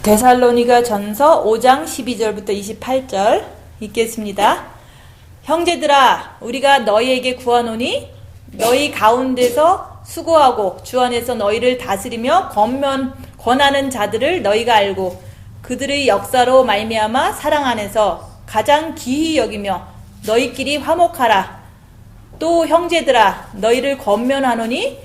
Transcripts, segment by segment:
데살로니가 전서 5장 12절부터 28절 읽겠습니다. 형제들아, 우리가 너희에게 구하노니 너희 가운데서 수고하고 주 안에서 너희를 다스리며 권하는 자들을 너희가 알고 그들의 역사로 말미암아 사랑 안에서 가장 귀히 여기며 너희끼리 화목하라. 또 형제들아, 너희를 권면하노니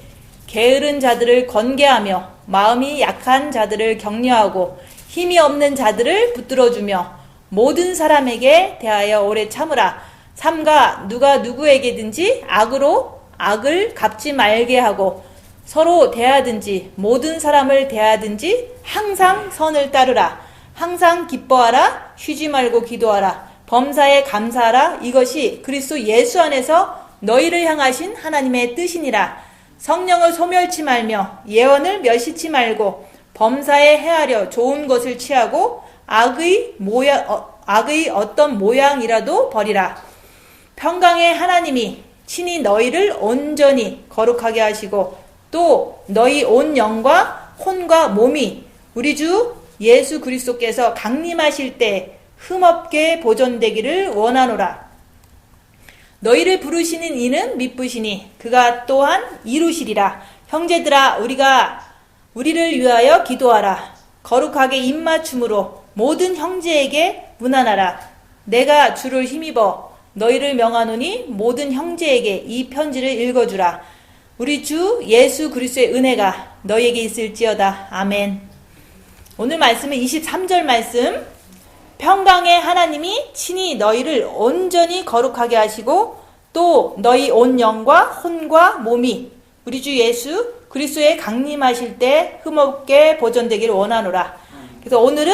게으른 자들을 권계하며 마음이 약한 자들을 격려하고 힘이 없는 자들을 붙들어주며 모든 사람에게 대하여 오래 참으라. 삼가 누가 누구에게든지 악으로 악을 갚지 말게 하고 서로 대하든지 모든 사람을 대하든지 항상 선을 따르라. 항상 기뻐하라. 쉬지 말고 기도하라. 범사에 감사하라. 이것이 그리스도 예수 안에서 너희를 향하신 하나님의 뜻이니라. 성령을 소멸치 말며 예언을 멸시치 말고 범사에 헤아려 좋은 것을 취하고 악의 어떤 모양이라도 버리라. 평강의 하나님이 친히 너희를 온전히 거룩하게 하시고 또 너희 온 영과 혼과 몸이 우리 주 예수 그리스도께서 강림하실 때 흠없게 보존되기를 원하노라. 너희를 부르시는 이는 미쁘시니 그가 또한 이루시리라. 형제들아, 우리를 위하여 기도하라. 거룩하게 입맞춤으로 모든 형제에게 문안하라. 내가 주를 힘입어 너희를 명하노니 모든 형제에게 이 편지를 읽어주라. 우리 주 예수 그리스도의 은혜가 너희에게 있을지어다. 아멘. 오늘 말씀은 23절 말씀. 평강의 하나님이 친히 너희를 온전히 거룩하게 하시고 또 너희 온 영과 혼과 몸이 우리 주 예수 그리스도의 강림하실 때 흠없게 보존되기를 원하노라. 그래서 오늘은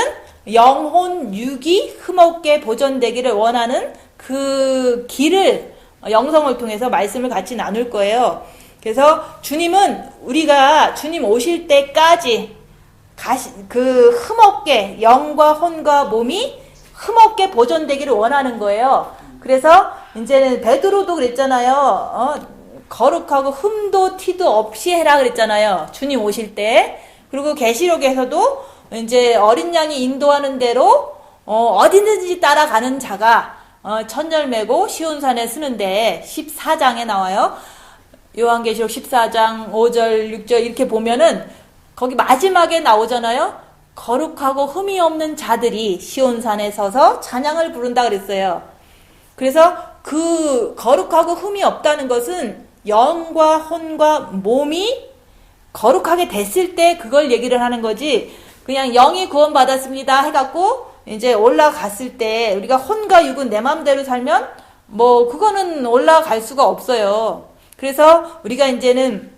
영혼 육이 흠없게 보존되기를 원하는 그 길을 영성을 통해서 말씀을 같이 나눌 거예요. 그래서 주님은 우리가 주님 오실 때까지 그 흠없게 영과 혼과 몸이 흠없게 보존되기를 원하는 거예요. 그래서 이제는 베드로도 그랬잖아요. 거룩하고 흠도 티도 없이 해라 그랬잖아요. 주님 오실 때. 그리고 계시록에서도 이제 어린 양이 인도하는 대로 어디든지 따라가는 자가 천열매고 시온산에 쓰는데 14장에 나와요. 요한계시록 14장 5절 6절 이렇게 보면은 거기 마지막에 나오잖아요. 거룩하고 흠이 없는 자들이 시온산에 서서 찬양을 부른다 그랬어요. 그래서 그 거룩하고 흠이 없다는 것은 영과 혼과 몸이 거룩하게 됐을 때 그걸 얘기를 하는 거지, 그냥 영이 구원받았습니다 해갖고 이제 올라갔을 때 우리가 혼과 육은 내 마음대로 살면 뭐 그거는 올라갈 수가 없어요. 그래서 우리가 이제는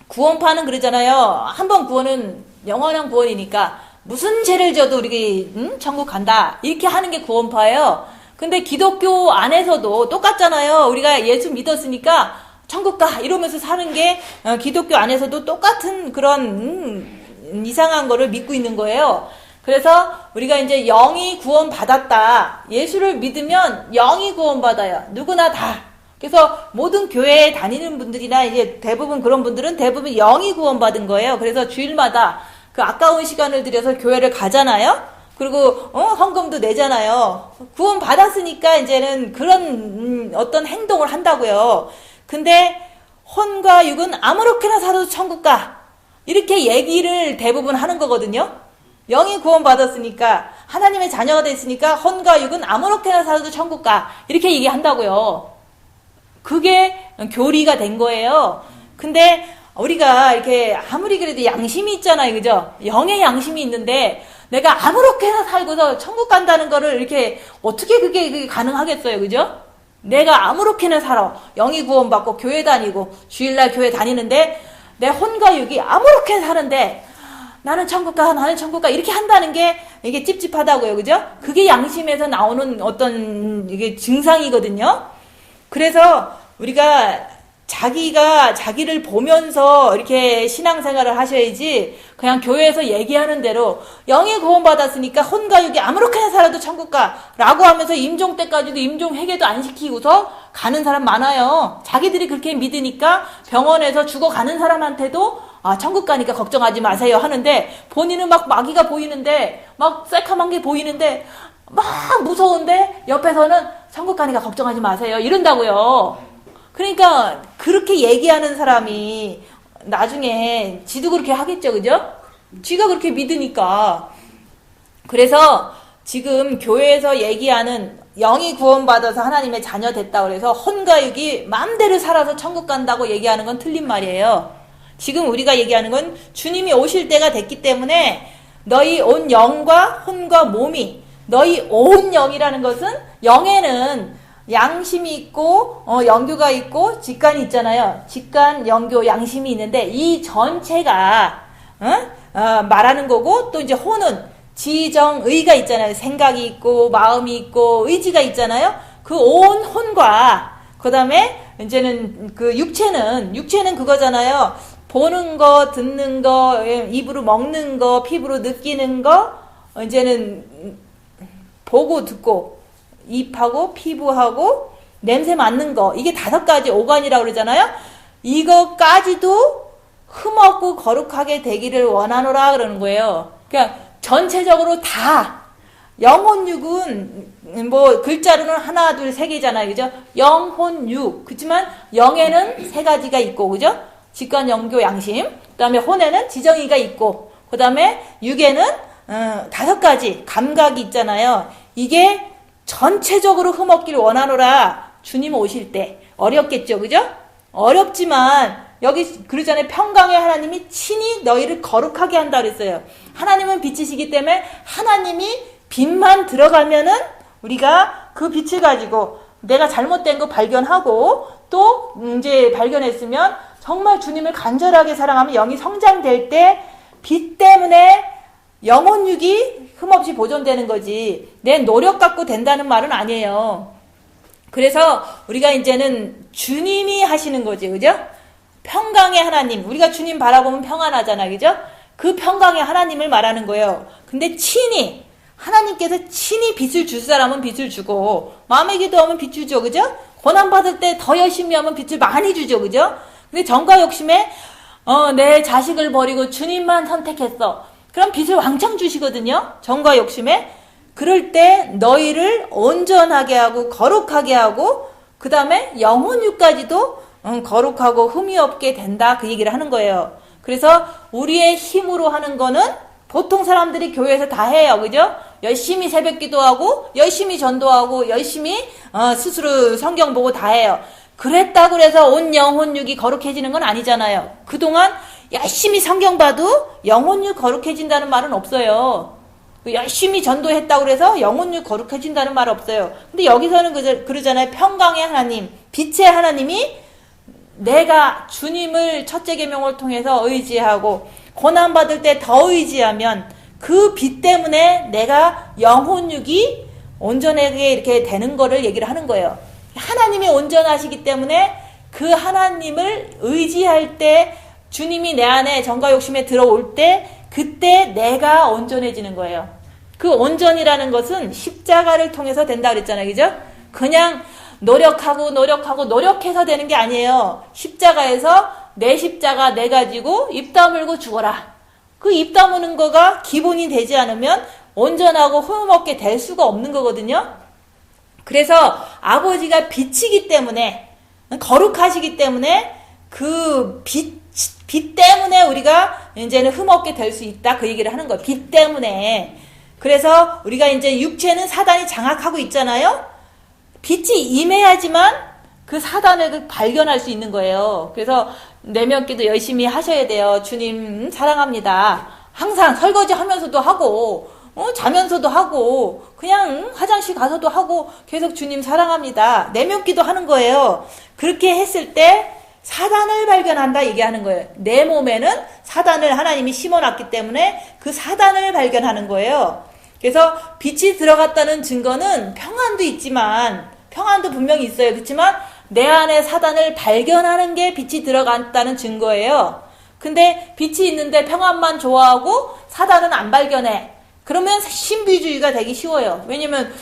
구원파는 그러잖아요. 한번 구원은 영원한 구원이니까 무슨 죄를 져도 우리 천국 간다 이렇게 하는 게 구원파예요. 근데 기독교 안에서도 똑같잖아요. 우리가 예수 믿었으니까 천국 가 이러면서 사는 게 기독교 안에서도 똑같은 그런 이상한 거를 믿고 있는 거예요. 그래서 우리가 이제 영이 구원받았다. 예수를 믿으면 영이 구원받아요. 누구나 다. 그래서 모든 교회에 다니는 분들이나 이제 대부분 그런 분들은 대부분 영이 구원받은 거예요. 그래서 주일마다 그 아까운 시간을 들여서 교회를 가잖아요. 그리고 헌금도 내잖아요. 구원받았으니까 이제는 그런 어떤 행동을 한다고요. 근데 혼과 육은 아무렇게나 살아도 천국 가 이렇게 얘기를 대부분 하는 거거든요. 영이 구원받았으니까 하나님의 자녀가 됐으니까 혼과 육은 아무렇게나 살아도 천국 가 이렇게 얘기한다고요. 그게 교리가 된 거예요. 근데 우리가 이렇게 아무리 그래도 양심이 있잖아요. 그죠? 영의 양심이 있는데 내가 아무렇게나 살고서 천국 간다는 거를 이렇게 어떻게 그게 가능하겠어요. 그죠? 내가 아무렇게나 살아. 영이 구원받고 교회 다니고 주일날 교회 다니는데 내 혼과 육이 아무렇게나 사는데 나는 천국 가 이렇게 한다는 게 이게 찝찝하다고요. 그죠? 그게 양심에서 나오는 어떤 이게 증상이거든요. 그래서 우리가 자기가 자기를 보면서 이렇게 신앙생활을 하셔야지 그냥 교회에서 얘기하는 대로 영이 구원받았으니까 혼과 육이 아무렇게나 살아도 천국 가 라고 하면서 임종 때까지도 임종 회개도 안 시키고서 가는 사람 많아요. 자기들이 그렇게 믿으니까 병원에서 죽어가는 사람한테도 아, 천국 가니까 걱정하지 마세요 하는데 본인은 막 마귀가 보이는데 막 새카만 게 보이는데 막 무서운데 옆에서는 천국 가니까 걱정하지 마세요 이런다고요. 그러니까 그렇게 얘기하는 사람이 나중에 지도 그렇게 하겠죠, 그죠? 지가 그렇게 믿으니까. 그래서 지금 교회에서 얘기하는 영이 구원받아서 하나님의 자녀 됐다 그래서 혼과 육이 마음대로 살아서 천국 간다고 얘기하는 건 틀린 말이에요. 지금 우리가 얘기하는 건 주님이 오실 때가 됐기 때문에 너희 온 영과 혼과 몸이, 너희 온 영이라는 것은 영에는 양심이 있고 영교가 있고 직간이 있잖아요. 직간, 영교, 양심이 있는데 이 전체가 말하는 거고, 또 이제 혼은 지정의가 있잖아요. 생각이 있고 마음이 있고 의지가 있잖아요. 그 온 혼과 그 다음에 이제는 그 육체는 그거잖아요. 보는 거, 듣는 거, 입으로 먹는 거, 피부로 느끼는 거, 이제는 보고 듣고 입하고 피부하고 냄새 맡는 거, 이게 5가지 오간이라고 그러잖아요. 이거까지도 흠없고 거룩하게 되기를 원하노라 그러는 거예요. 그러니까 전체적으로 다, 영혼육은 뭐 글자로는 하나, 둘, 세 개잖아요. 그죠? 영혼육. 그렇지만 영에는 3가지가 있고, 그죠? 직관, 영교, 양심. 그 다음에 혼에는 지정의가 있고, 그 다음에 육에는 5가지 감각이 있잖아요. 이게 전체적으로 흠없기를 원하노라. 주님 오실 때. 어렵겠죠, 그죠? 어렵지만 여기 그러잖아요. 평강의 하나님이 친히 너희를 거룩하게 한다 그랬어요. 하나님은 빛이시기 때문에 하나님이 빛만 들어가면은 우리가 그 빛을 가지고 내가 잘못된 거 발견하고, 또 이제 발견했으면 정말 주님을 간절하게 사랑하면 영이 성장될 때 빛 때문에 영혼육이 흠없이 보존되는 거지, 내 노력 갖고 된다는 말은 아니에요. 그래서 우리가 이제는 주님이 하시는 거지, 그죠? 평강의 하나님, 우리가 주님 바라보면 평안하잖아, 그죠? 그 평강의 하나님을 말하는 거예요. 근데 친히 하나님께서 친히 빛을 줄 사람은 빛을 주고, 마음에 기도하면 빛 주죠, 그죠? 고난받을 때 더 열심히 하면 빛을 많이 주죠, 그죠? 근데 정과 욕심에 내 자식을 버리고 주님만 선택했어, 그럼 빛을 왕창 주시거든요. 정과 욕심에. 그럴 때 너희를 온전하게 하고 거룩하게 하고, 그 다음에 영혼육까지도 거룩하고 흠이 없게 된다, 그 얘기를 하는 거예요. 그래서 우리의 힘으로 하는 거는 보통 사람들이 교회에서 다 해요, 그죠? 열심히 새벽 기도하고 열심히 전도하고 열심히 스스로 성경 보고 다 해요. 그랬다고 해서 온 영혼육이 거룩해지는 건 아니잖아요. 그동안 열심히 성경 봐도 영혼육 거룩해진다는 말은 없어요. 열심히 전도했다고 해서 영혼육 거룩해진다는 말 없어요. 근데 여기서는 그러잖아요. 평강의 하나님, 빛의 하나님이 내가 주님을 첫째 계명을 통해서 의지하고 고난받을 때 더 의지하면 그 빛 때문에 내가 영혼육이 온전하게 이렇게 되는 거를 얘기를 하는 거예요. 하나님이 온전하시기 때문에 그 하나님을 의지할 때 주님이 내 안에 정과 욕심에 들어올 때 그때 내가 온전해지는 거예요. 그 온전이라는 것은 십자가를 통해서 된다 그랬잖아요, 그죠? 그냥 노력해서 되는 게 아니에요. 십자가에서 내 십자가 내 가지고 입 다물고 죽어라. 그 입 다무는 거가 기본이 되지 않으면 온전하고 흠없게 될 수가 없는 거거든요. 그래서 아버지가 빛이기 때문에, 거룩하시기 때문에 그 빛 때문에 우리가 이제는 흠없게 될 수 있다, 그 얘기를 하는 거예요. 빛 때문에. 그래서 우리가 이제 육체는 사단이 장악하고 있잖아요. 빛이 임해야지만 그 사단을 발견할 수 있는 거예요. 그래서 내면기도 열심히 하셔야 돼요. 주님 사랑합니다. 항상 설거지 하면서도 하고, 자면서도 하고, 그냥 화장실 가서도 하고, 계속 주님 사랑합니다. 내면기도 하는 거예요. 그렇게 했을 때 사단을 발견한다 얘기하는 거예요. 내 몸에는 사단을 하나님이 심어놨기 때문에 그 사단을 발견하는 거예요. 그래서 빛이 들어갔다는 증거는 평안도 있지만, 평안도 분명히 있어요. 그렇지만 내 안에 사단을 발견하는 게 빛이 들어갔다는 증거예요. 근데 빛이 있는데 평안만 좋아하고 사단은 안 발견해. 그러면 신비주의가 되기 쉬워요. 왜냐면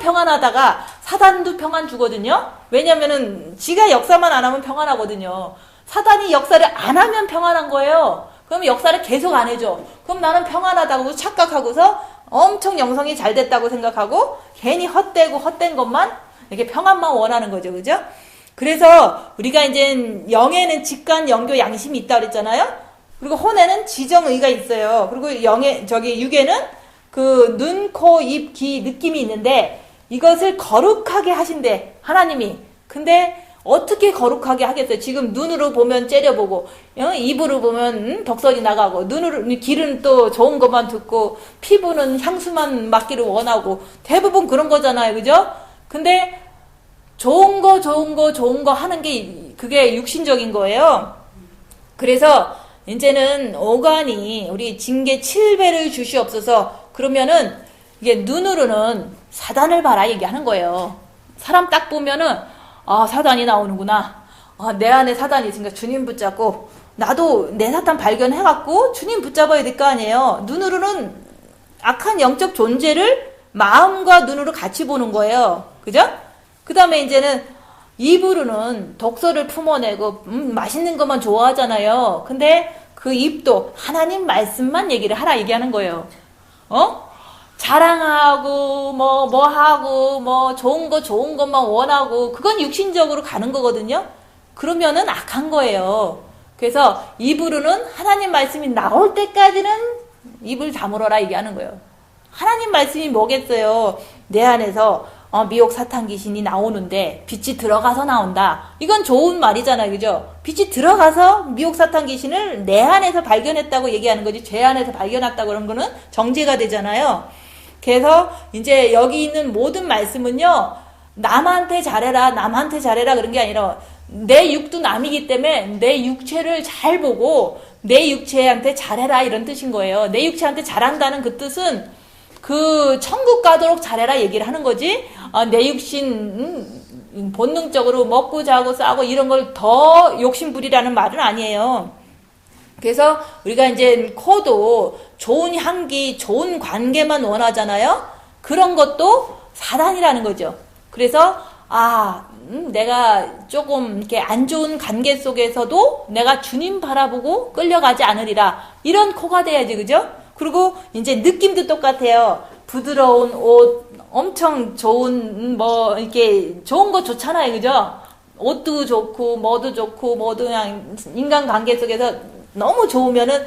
평안하다가 사단도 평안 주거든요. 왜냐면은 지가 역사만 안 하면 평안하거든요. 사단이 역사를 안 하면 평안한 거예요. 그러면 역사를 계속 안 해줘. 그럼 나는 평안하다고 착각하고서 엄청 영성이 잘 됐다고 생각하고 괜히 헛된 것만 이렇게 평안만 원하는 거죠. 그죠? 그래서 우리가 이제 영에는 직관, 영교, 양심이 있다 그랬잖아요. 그리고 혼에는 지정의가 있어요. 그리고 육에는 그 눈, 코, 입, 귀 느낌이 있는데 이것을 거룩하게 하신대 하나님이. 근데 어떻게 거룩하게 하겠어요? 지금 눈으로 보면 째려보고, 입으로 보면 덕선이 나가고, 귀는 또 좋은 것만 듣고, 피부는 향수만 맡기를 원하고, 대부분 그런 거잖아요. 그죠? 근데 좋은 거 하는 게 그게 육신적인 거예요. 그래서 이제는 오간이 우리 징계 7배를 주시옵소서. 그러면은 이게 눈으로는 사단을 봐라 얘기하는 거예요. 사람 딱 보면은 사단이 나오는구나. 내 안에 사단이 있으니까 주님 붙잡고 나도 내 사단 발견해갖고 주님 붙잡아야 될 거 아니에요. 눈으로는 악한 영적 존재를 마음과 눈으로 같이 보는 거예요. 그죠? 그 다음에 이제는 입으로는 독서를 품어내고 맛있는 것만 좋아하잖아요. 근데 그 입도 하나님 말씀만 얘기를 하라 얘기하는 거예요. 자랑하고 하고 좋은 것만 원하고 그건 육신적으로 가는 거거든요. 그러면은 악한 거예요. 그래서 입으로는 하나님 말씀이 나올 때까지는 입을 다물어라 얘기하는 거예요. 하나님 말씀이 뭐겠어요? 내 안에서 미혹 사탄 귀신이 나오는데 빛이 들어가서 나온다. 이건 좋은 말이잖아요. 그죠? 빛이 들어가서 미혹 사탄 귀신을 내 안에서 발견했다고 얘기하는 거지. 죄 안에서 발견했다고 그런 거는 정죄가 되잖아요. 그래서 이제 여기 있는 모든 말씀은요. 남한테 잘해라 그런 게 아니라 내 육도 남이기 때문에 내 육체를 잘 보고 내 육체한테 잘해라 이런 뜻인 거예요. 내 육체한테 잘한다는 그 뜻은 그 천국 가도록 잘해라 얘기를 하는 거지. 내 육신 본능적으로 먹고 자고 싸고 이런 걸 더 욕심부리라는 말은 아니에요. 그래서 우리가 이제 코도 좋은 향기, 좋은 관계만 원하잖아요. 그런 것도 사단이라는 거죠. 그래서 내가 조금 이렇게 안 좋은 관계 속에서도 내가 주님 바라보고 끌려가지 않으리라. 이런 코가 돼야지, 그죠? 그리고 이제 느낌도 똑같아요. 부드러운 옷, 엄청 좋은 이렇게 좋은 거 좋잖아요, 그죠? 옷도 좋고 뭐도 좋고 그냥 인간관계 속에서 너무 좋으면은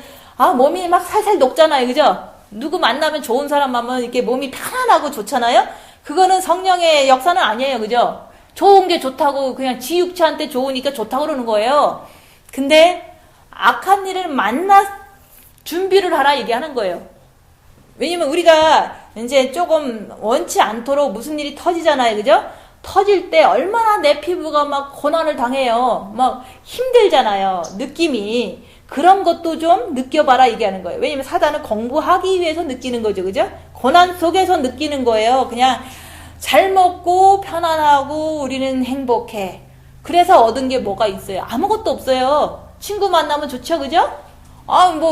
몸이 막 살살 녹잖아요, 그죠? 누구 만나면 좋은 사람 만나면 이렇게 몸이 편안하고 좋잖아요. 그거는 성령의 역사는 아니에요, 그죠? 좋은 게 좋다고 그냥 지 육체한테 좋으니까 좋다고 그러는 거예요. 근데 악한 일을 준비를 하라 얘기하는 거예요. 왜냐면 우리가 이제 조금 원치 않도록 무슨 일이 터지잖아요, 그죠? 터질 때 얼마나 내 피부가 막 고난을 당해요. 막 힘들잖아요, 느낌이. 그런 것도 좀 느껴봐라 얘기하는 거예요. 왜냐면 사단은 공부하기 위해서 느끼는 거죠, 그죠? 고난 속에서 느끼는 거예요. 그냥 잘 먹고 편안하고 우리는 행복해. 그래서 얻은 게 뭐가 있어요? 아무것도 없어요. 친구 만나면 좋죠, 그죠?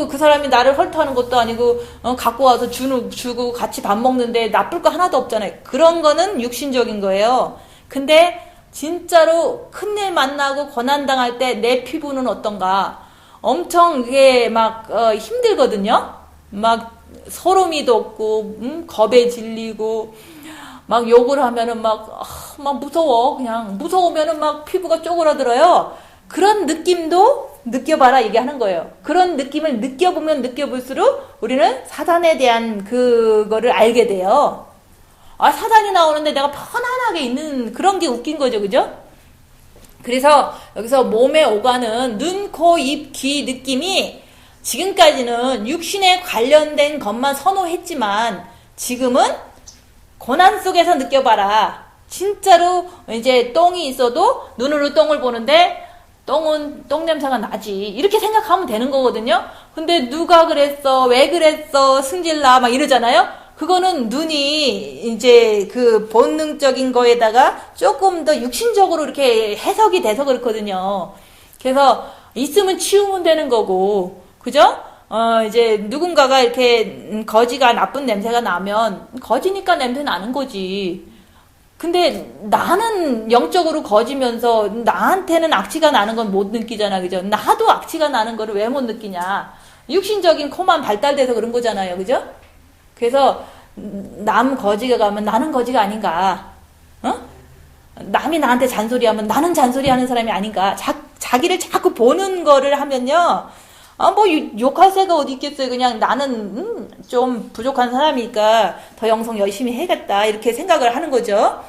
그 사람이 나를 헐터하는 것도 아니고, 갖고 와서 주고 같이 밥 먹는데 나쁠 거 하나도 없잖아요. 그런 거는 육신적인 거예요. 근데, 진짜로 큰일 만나고 고난당할 때 내 피부는 어떤가? 엄청 이게 힘들거든요? 막 소름이 돋고, 겁에 질리고, 막 욕을 하면은 막 무서워. 그냥 무서우면은 막 피부가 쪼그라들어요. 그런 느낌도 느껴봐라 얘기하는 거예요. 그런 느낌을 느껴보면 느껴볼수록 우리는 사단에 대한 그거를 알게 돼요. 사단이 나오는데 내가 편안하게 있는 그런 게 웃긴 거죠, 그죠? 그래서 여기서 몸의 오가는 눈, 코, 입, 귀 느낌이 지금까지는 육신에 관련된 것만 선호했지만 지금은 고난 속에서 느껴봐라. 진짜로 이제 똥이 있어도 눈으로 똥을 보는데 똥은 똥 냄새가 나지. 이렇게 생각하면 되는 거거든요. 근데 누가 그랬어? 왜 그랬어? 승질나? 막 이러잖아요. 그거는 눈이 이제 그 본능적인 거에다가 조금 더 육신적으로 이렇게 해석이 돼서 그렇거든요. 그래서 있으면 치우면 되는 거고, 그죠? 이제 누군가가 이렇게 거지가 나쁜 냄새가 나면 거지니까 냄새 나는 거지. 근데 나는 영적으로 거지면서 나한테는 악취가 나는 건 못 느끼잖아. 그죠? 나도 악취가 나는 거를 왜 못 느끼냐. 육신적인 코만 발달돼서 그런 거잖아요. 그죠? 그래서 남 거지가 가면 나는 거지가 아닌가. 어? 남이 나한테 잔소리하면 나는 잔소리하는 사람이 아닌가. 자기를 자꾸 보는 거를 하면요. 뭐 욕할 새가 어디 있겠어요. 그냥 나는 좀 부족한 사람이니까 더 영성 열심히 해야겠다. 이렇게 생각을 하는 거죠.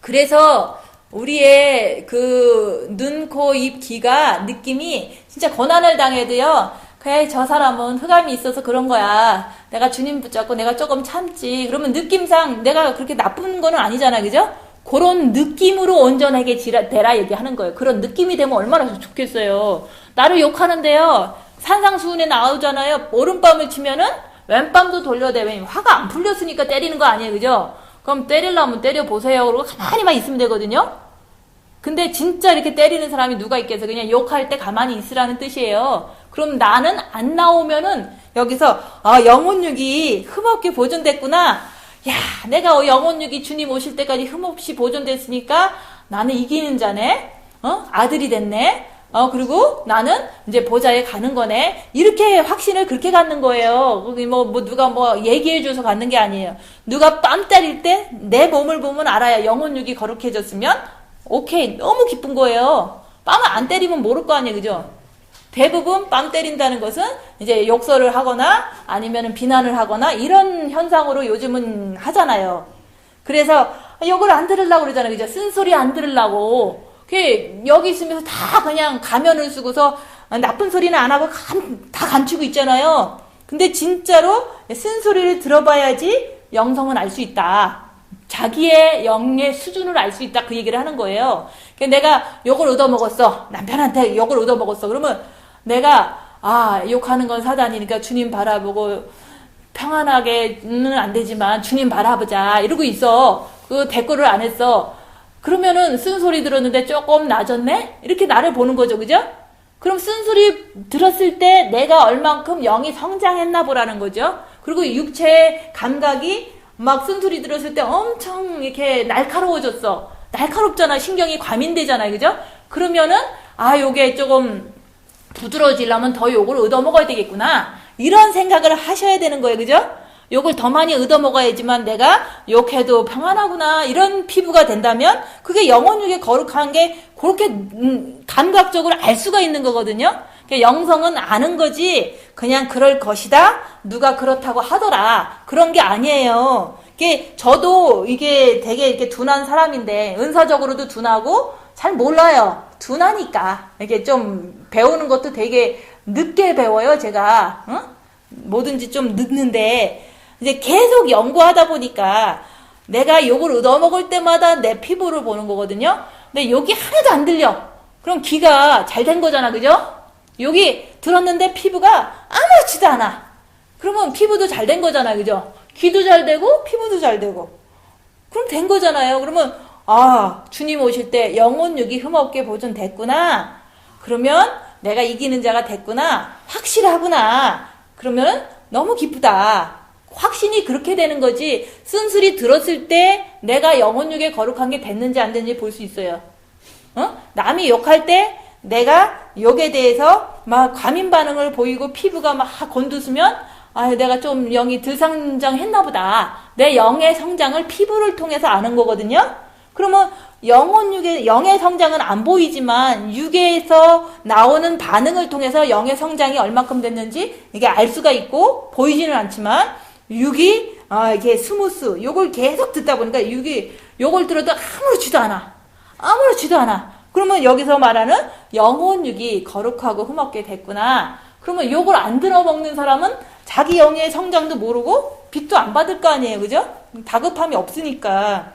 그래서 우리의 그 눈, 코, 입, 귀가 느낌이 진짜 고난을 당해도요. 그래 저 사람은 흑암이 있어서 그런 거야. 내가 주님 붙잡고 내가 조금 참지. 그러면 느낌상 내가 그렇게 나쁜 거는 아니잖아. 그죠? 그런 느낌으로 온전하게 되라 얘기하는 거예요. 그런 느낌이 되면 얼마나 좋겠어요. 나를 욕하는데요. 산상수훈에 나오잖아요. 오른밤을 치면은 왼밤도 돌려대면 화가 안 풀렸으니까 때리는 거 아니에요. 그죠? 그럼 때리려면 때려보세요. 그러고 가만히만 있으면 되거든요. 근데 진짜 이렇게 때리는 사람이 누가 있겠어. 그냥 욕할 때 가만히 있으라는 뜻이에요. 그럼 나는 안 나오면은 여기서 영혼육이 흠없게 보존됐구나. 야, 내가 영혼육이 주님 오실 때까지 흠없이 보존됐으니까 나는 이기는 자네. 아들이 됐네. 그리고 나는 이제 보좌에 가는 거네. 이렇게 확신을 그렇게 갖는 거예요. 누가 얘기해줘서 갖는 게 아니에요. 누가 뺨 때릴 때 내 몸을 보면 알아야 영혼육이 거룩해졌으면 오케이. 너무 기쁜 거예요. 뺨을 안 때리면 모를 거 아니에요. 그죠? 대부분 뺨 때린다는 것은 이제 욕설을 하거나 아니면 비난을 하거나 이런 현상으로 요즘은 하잖아요. 그래서 욕을 안 들으려고 그러잖아요. 그죠? 쓴소리 안 들으려고. 여기 있으면서 다 그냥 가면을 쓰고서 나쁜 소리는 안 하고 다 감추고 있잖아요. 근데 진짜로 쓴소리를 들어봐야지 영성은 알 수 있다. 자기의 영의 수준을 알 수 있다. 그 얘기를 하는 거예요. 내가 욕을 얻어먹었어. 남편한테 욕을 얻어먹었어. 그러면 내가 욕하는 건 사단이니까 주님 바라보고 평안하게는 안 되지만 주님 바라보자. 이러고 있어. 그 대꾸를 안 했어. 그러면은 쓴소리 들었는데 조금 나아졌네? 이렇게 나를 보는 거죠. 그죠? 그럼 쓴소리 들었을 때 내가 얼만큼 영이 성장했나 보라는 거죠. 그리고 육체의 감각이 막 쓴소리 들었을 때 엄청 이렇게 날카로워졌어. 날카롭잖아. 신경이 과민되잖아요. 그죠? 그러면은 요게 조금 부드러워지려면 더 욕을 얻어먹어야 되겠구나. 이런 생각을 하셔야 되는 거예요. 그죠? 욕을 더 많이 얻어먹어야지만 내가 욕해도 평안하구나. 이런 피부가 된다면 그게 영혼육의 거룩한 게 그렇게 감각적으로 알 수가 있는 거거든요. 영성은 아는 거지 그냥 그럴 것이다. 누가 그렇다고 하더라. 그런 게 아니에요. 저도 이게 되게 이렇게 둔한 사람인데 은사적으로도 둔하고 잘 몰라요. 둔하니까 이게 좀 배우는 것도 되게 늦게 배워요. 제가 뭐든지 좀 늦는데 이제 계속 연구하다 보니까 내가 욕을 얻어먹을 때마다 내 피부를 보는 거거든요. 근데 욕이 하나도 안 들려. 그럼 귀가 잘 된 거잖아. 그죠? 욕이 들었는데 피부가 아무렇지도 않아. 그러면 피부도 잘 된 거잖아. 그죠? 귀도 잘 되고 피부도 잘 되고. 그럼 된 거잖아요. 그러면 주님 오실 때 영혼육이 흠없게 보존됐구나. 그러면 내가 이기는 자가 됐구나. 확실하구나. 그러면 너무 기쁘다. 확신이 그렇게 되는 거지. 쓴소리 들었을 때 내가 영혼육에 거룩한 게 됐는지 안 됐는지 볼 수 있어요. 남이 욕할 때 내가 욕에 대해서 막 과민 반응을 보이고 피부가 막 곤두서면 내가 좀 영이 들성장했나 보다. 내 영의 성장을 피부를 통해서 아는 거거든요. 그러면 영의 성장은 안 보이지만 육에서 나오는 반응을 통해서 영의 성장이 얼마큼 됐는지 이게 알 수가 있고 보이지는 않지만 육이 이게 스무스 욕을 계속 듣다 보니까 육이 욕을 들어도 아무렇지도 않아. 그러면 여기서 말하는 영혼육이 거룩하고 흠없게 됐구나. 그러면 욕을 안 들어먹는 사람은 자기 영의 성장도 모르고 빚도 안 받을 거 아니에요. 그죠? 다급함이 없으니까.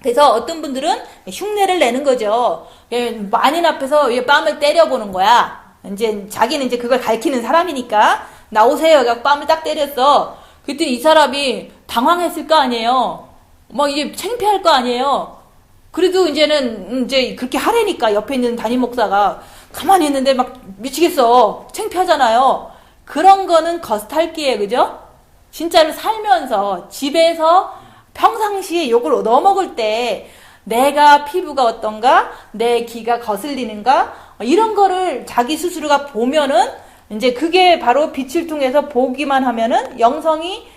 그래서 어떤 분들은 흉내를 내는 거죠. 만인 앞에서 뺨을 때려보는 거야. 이제 자기는 이제 그걸 가리키는 사람이니까 나오세요. 뺨을 딱 때렸어. 그때 이 사람이 당황했을 거 아니에요. 막 이제 창피할 거 아니에요. 그래도 이제는 이제 그렇게 하라니까 옆에 있는 담임 목사가 가만히 있는데 막 미치겠어. 창피하잖아요. 그런 거는 겉핥기예요. 그죠? 진짜로 살면서 집에서 평상시에 욕을 얻어먹을 때 내가 피부가 어떤가, 내 기가 거슬리는가, 이런 거를 자기 스스로가 보면은 이제 그게 바로 빛을 통해서 보기만 하면은 영성이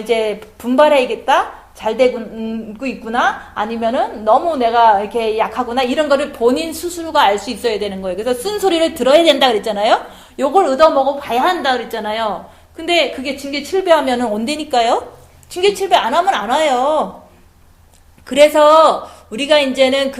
이제 분발해야겠다, 잘 되고 있구나, 아니면은 너무 내가 이렇게 약하구나, 이런 거를 본인 스스로가 알 수 있어야 되는 거예요. 그래서 쓴소리를 들어야 된다 그랬잖아요. 요걸 얻어먹어 봐야 한다 그랬잖아요. 근데 그게 징계 7배 하면은 온다니까요. 징계 7배 안 하면 안 와요. 그래서 우리가 이제는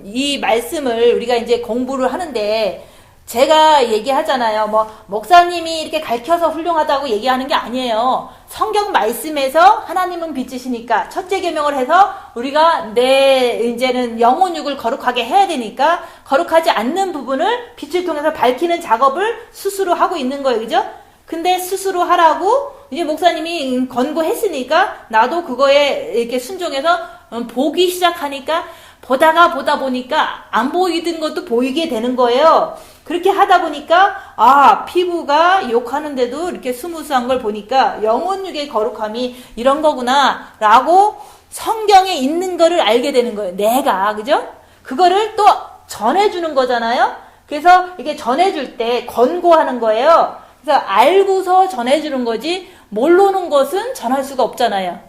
이 말씀을 우리가 이제 공부를 하는데, 제가 얘기하잖아요. 뭐 목사님이 이렇게 가르쳐서 훌륭하다고 얘기하는 게 아니에요. 성경 말씀에서 하나님은 빛이시니까 첫째 계명을 해서 우리가 이제는 영혼육을 거룩하게 해야 되니까 거룩하지 않는 부분을 빛을 통해서 밝히는 작업을 스스로 하고 있는 거예요. 그죠? 근데 스스로 하라고 이제 목사님이 권고했으니까 나도 그거에 이렇게 순종해서 보기 시작하니까, 보다 보니까 안 보이던 것도 보이게 되는 거예요. 그렇게 하다 보니까 피부가 욕하는데도 이렇게 스무스한 걸 보니까 영혼육의 거룩함이 이런 거구나 라고 성경에 있는 거를 알게 되는 거예요. 내가, 그죠? 그거를 또 전해주는 거잖아요. 그래서 이게 전해줄 때 권고하는 거예요. 그래서 알고서 전해주는 거지 모르는 것은 전할 수가 없잖아요.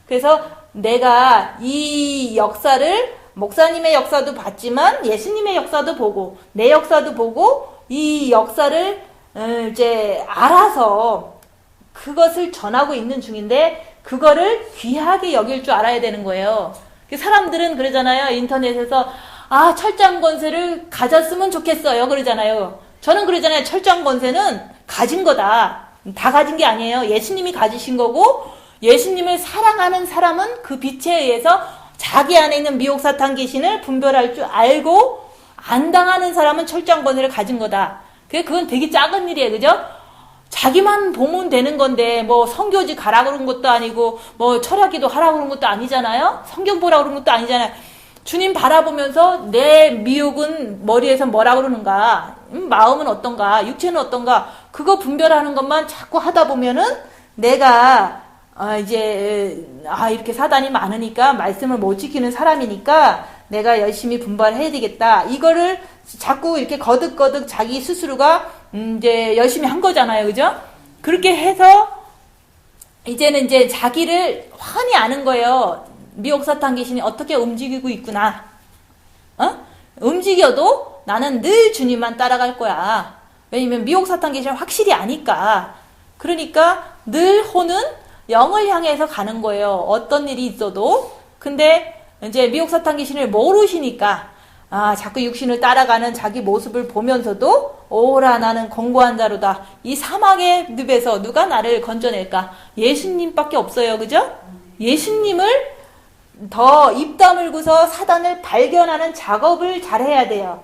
그래서 내가 이 역사를, 목사님의 역사도 봤지만 예수님의 역사도 보고 내 역사도 보고 이 역사를 이제 알아서 그것을 전하고 있는 중인데, 그거를 귀하게 여길 줄 알아야 되는 거예요. 사람들은 그러잖아요. 인터넷에서 철장 권세를 가졌으면 좋겠어요 그러잖아요. 저는 그러잖아요. 철장 권세는 가진 거다. 다 가진 게 아니에요. 예수님이 가지신 거고, 예수님을 사랑하는 사람은 그 빛에 의해서 자기 안에 있는 미혹사탄 귀신을 분별할 줄 알고 안 당하는 사람은 철저한 권세를 가진 거다. 그건 되게 작은 일이에요. 그죠? 자기만 보면 되는 건데 뭐 성교지 가라 그런 것도 아니고 뭐 철학기도 하라 그런 것도 아니잖아요. 성경 보라 그런 것도 아니잖아요. 주님 바라보면서 내 미혹은 머리에서 뭐라 그러는가, 마음은 어떤가, 육체는 어떤가, 그거 분별하는 것만 자꾸 하다 보면은 내가 이렇게 사단이 많으니까 말씀을 못 지키는 사람이니까 내가 열심히 분발해야 되겠다. 이거를 자꾸 이렇게 거듭거듭 자기 스스로가 이제 열심히 한 거잖아요. 그죠? 그렇게 해서 이제는 이제 자기를 환히 아는 거예요. 미혹사탄 귀신이 어떻게 움직이고 있구나. 움직여도 나는 늘 주님만 따라갈 거야. 왜냐면 미혹사탄 귀신을 확실히 아니까. 그러니까 늘 혼은 영을 향해서 가는 거예요. 어떤 일이 있어도. 근데 이제 미혹사탄 귀신을 모르시니까 자꾸 육신을 따라가는 자기 모습을 보면서도 오라 나는 공고한 자로다. 이 사막의 늪에서 누가 나를 건져낼까? 예수님밖에 없어요. 그죠? 예수님을 더 입 다물고서 사단을 발견하는 작업을 잘 해야 돼요.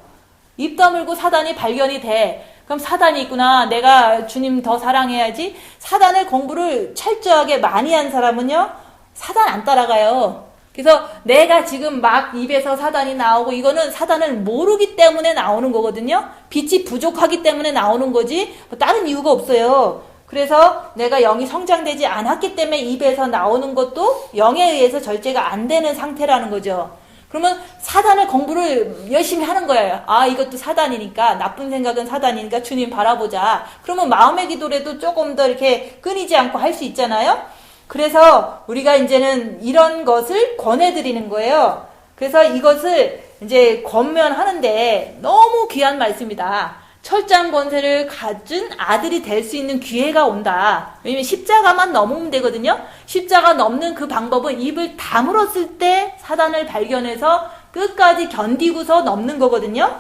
입 다물고 사단이 발견이 돼. 그럼 사단이 있구나. 내가 주님 더 사랑해야지. 사단을 공부를 철저하게 많이 한 사람은요, 사단 안 따라가요. 그래서 내가 지금 막 입에서 사단이 나오고, 이거는 사단을 모르기 때문에 나오는 거거든요. 빛이 부족하기 때문에 나오는 거지 뭐 다른 이유가 없어요. 그래서 내가 영이 성장되지 않았기 때문에 입에서 나오는 것도 영에 의해서 절제가 안 되는 상태라는 거죠. 그러면 사단을 공부를 열심히 하는 거예요. 이것도 사단이니까, 나쁜 생각은 사단이니까 주님 바라보자. 그러면 마음의 기도라도 조금 더 이렇게 끊이지 않고 할 수 있잖아요. 그래서 우리가 이제는 이런 것을 권해드리는 거예요. 그래서 이것을 이제 권면하는데 너무 귀한 말씀이다. 철저한 권세를 가진 아들이 될 수 있는 기회가 온다. 왜냐면 십자가만 넘으면 되거든요. 십자가 넘는 그 방법은 입을 다물었을 때 사단을 발견해서 끝까지 견디고서 넘는 거거든요.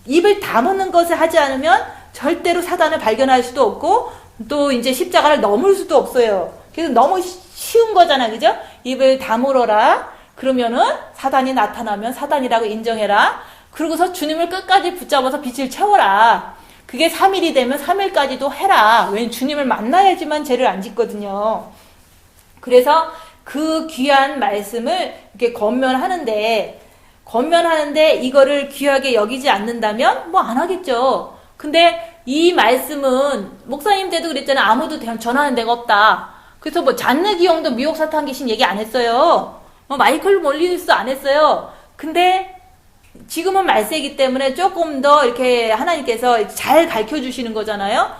입을 다무는 것을 하지 않으면 절대로 사단을 발견할 수도 없고 또 이제 십자가를 넘을 수도 없어요. 그래서 너무 쉬운 거잖아. 그죠? 입을 다물어라. 그러면은 사단이 나타나면 사단이라고 인정해라. 그러고서 주님을 끝까지 붙잡아서 빛을 채워라. 그게 3일이 되면 3일까지도 해라. 왜냐면 주님을 만나야지만 죄를 안 짓거든요. 그래서 그 귀한 말씀을 이렇게 권면하는데 이거를 귀하게 여기지 않는다면 뭐 안 하겠죠. 근데 이 말씀은 목사님 때도 그랬잖아요. 아무도 전하는 데가 없다. 그래서 뭐 잔느기용도 미혹사탄 귀신 얘기 안 했어요. 마이클 몰리누스도 안 했어요. 근데 지금은 말세이기 때문에 조금 더 이렇게 하나님께서 잘 가르쳐 주시는 거잖아요.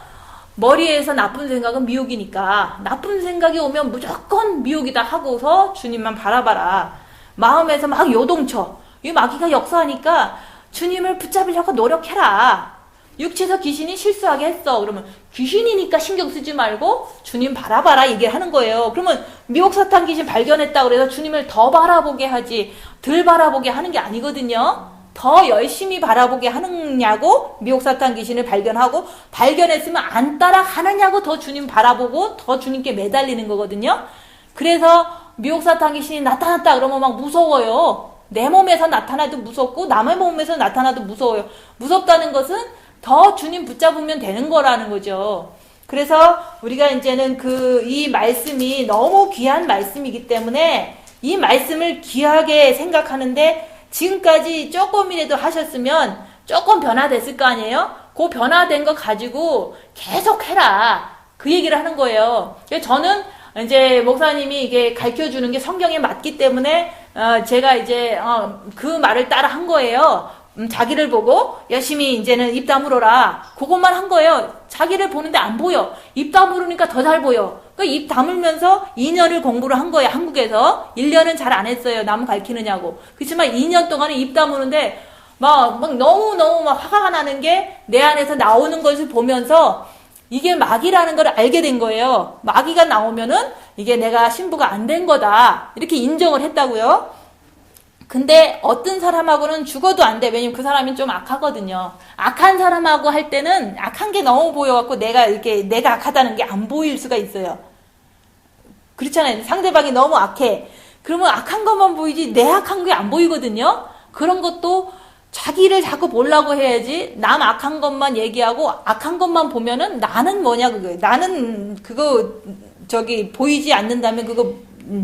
머리에서 나쁜 생각은 미혹이니까 나쁜 생각이 오면 무조건 미혹이다 하고서 주님만 바라봐라. 마음에서 막 요동쳐. 이 마귀가 역사하니까 주님을 붙잡으려고 노력해라. 육체에서 귀신이 실수하게 했어. 그러면 귀신이니까 신경 쓰지 말고 주님 바라봐라 얘기를 하는 거예요. 그러면 미혹사탄 귀신 발견했다 그래서 주님을 더 바라보게 하지 덜 바라보게 하는 게 아니거든요. 더 열심히 바라보게 하느냐고 미혹사탄 귀신을 발견하고 발견했으면 안 따라가느냐고 더 주님 바라보고 더 주님께 매달리는 거거든요. 그래서 미혹사탄 귀신이 나타났다 그러면 막 무서워요. 내 몸에서 나타나도 무섭고 남의 몸에서 나타나도 무서워요. 무섭다는 것은 더 주님 붙잡으면 되는 거라는 거죠. 그래서 우리가 이제는 이 말씀이 너무 귀한 말씀이기 때문에 이 말씀을 귀하게 생각하는데 지금까지 조금이라도 하셨으면 조금 변화됐을 거 아니에요? 그 변화된 거 가지고 계속 해라. 그 얘기를 하는 거예요. 저는 이제 목사님이 이게 가르쳐 주는 게 성경에 맞기 때문에 제가 이제 그 말을 따라 한 거예요. 자기를 보고 열심히 이제는 입 다물어라. 그것만 한 거예요. 자기를 보는데 안 보여. 입 다물으니까 더 잘 보여. 그러니까 입 다물면서 2년을 공부를 한 거예요. 한국에서. 1년은 잘 안 했어요. 남 가르치느냐고. 그렇지만 2년 동안에 입 다무는데 막 너무너무 막 화가 나는 게 내 안에서 나오는 것을 보면서 이게 마귀라는 걸 알게 된 거예요. 마귀가 나오면은 이게 내가 신부가 안 된 거다. 이렇게 인정을 했다고요. 근데 어떤 사람하고는 죽어도 안 돼. 왜냐면 그 사람이 좀 악하거든요. 악한 사람하고 할 때는 악한 게 너무 보여갖고 내가 악하다는 게 안 보일 수가 있어요. 그렇잖아요. 상대방이 너무 악해. 그러면 악한 것만 보이지 내 악한 게 안 보이거든요. 그런 것도 자기를 자꾸 보려고 해야지. 남 악한 것만 얘기하고 악한 것만 보면은 나는 뭐냐 그거. 나는 그거 보이지 않는다면 그거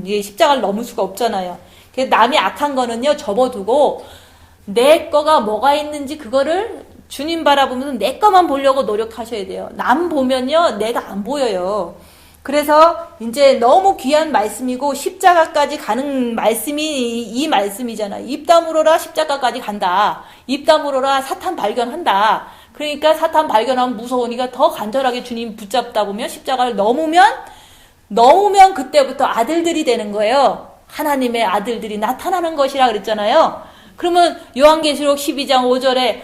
십자가를 넘을 수가 없잖아요. 그래서 남이 악한 거는요 접어두고 내 거가 뭐가 있는지 그거를 주님 바라보면서 내 거만 보려고 노력하셔야 돼요. 남 보면요 내가 안 보여요. 그래서 이제 너무 귀한 말씀이고 십자가까지 가는 말씀이 이 말씀이잖아요. 입 다물어라 십자가까지 간다. 입 다물어라 사탄 발견한다. 그러니까 사탄 발견하면 무서우니까 더 간절하게 주님 붙잡다 보면 십자가를 넘으면 그때부터 아들들이 되는 거예요. 하나님의 아들들이 나타나는 것이라 그랬잖아요. 그러면 요한계시록 12장 5절에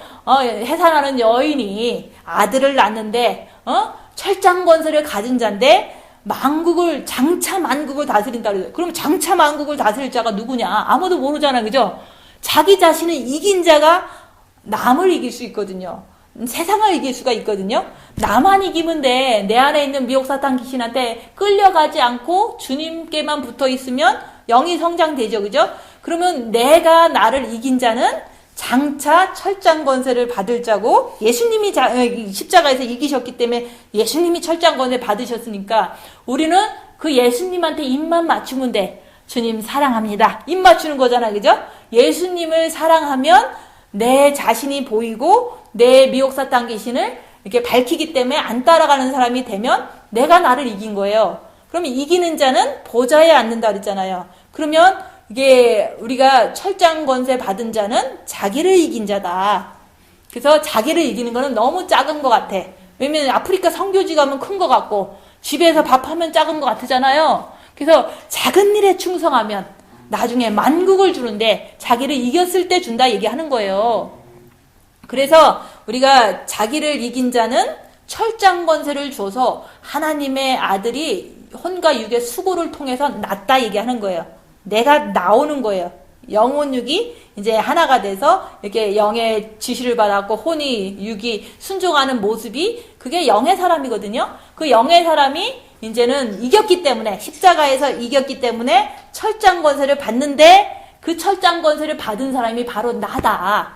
해산하는 여인이 아들을 낳는데 철장 권세를 가진 자인데 장차 만국을 다스린다 그래요. 그럼 장차 만국을 다스릴 자가 누구냐? 아무도 모르잖아. 그죠? 자기 자신을 이긴 자가 남을 이길 수 있거든요. 세상을 이길 수가 있거든요. 나만 이기면 돼. 내 안에 있는 미혹사탄 귀신한테 끌려가지 않고 주님께만 붙어 있으면 영이 성장되죠. 그죠? 그러면 내가 나를 이긴 자는 장차 철장 권세를 받을 자고 예수님이 십자가에서 이기셨기 때문에 예수님이 철장 권세 받으셨으니까 우리는 그 예수님한테 입만 맞추면 돼. 주님 사랑합니다. 입 맞추는 거잖아. 그죠? 예수님을 사랑하면 내 자신이 보이고 내 미혹사탄 귀신을 이렇게 밝히기 때문에 안 따라가는 사람이 되면 내가 나를 이긴 거예요. 그러면 이기는 자는 보좌에 앉는다 그랬잖아요. 그러면 이게 우리가 철장 권세 받은 자는 자기를 이긴 자다. 그래서 자기를 이기는 거는 너무 작은 것 같아. 왜냐면 아프리카 선교지 가면 큰 것 같고 집에서 밥하면 작은 것 같잖아요. 그래서 작은 일에 충성하면 나중에 만국을 주는데 자기를 이겼을 때 준다 얘기하는 거예요. 그래서 우리가 자기를 이긴 자는 철장 권세를 줘서 하나님의 아들이 혼과 육의 수고를 통해서 낫다 얘기하는 거예요. 내가 나오는 거예요. 영혼 육이 이제 하나가 돼서 이렇게 영의 지시를 받았고 혼이 육이 순종하는 모습이 그게 영의 사람이거든요. 그 영의 사람이 이제는 이겼기 때문에 십자가에서 이겼기 때문에 철장 권세를 받는데 그 철장 권세를 받은 사람이 바로 나다.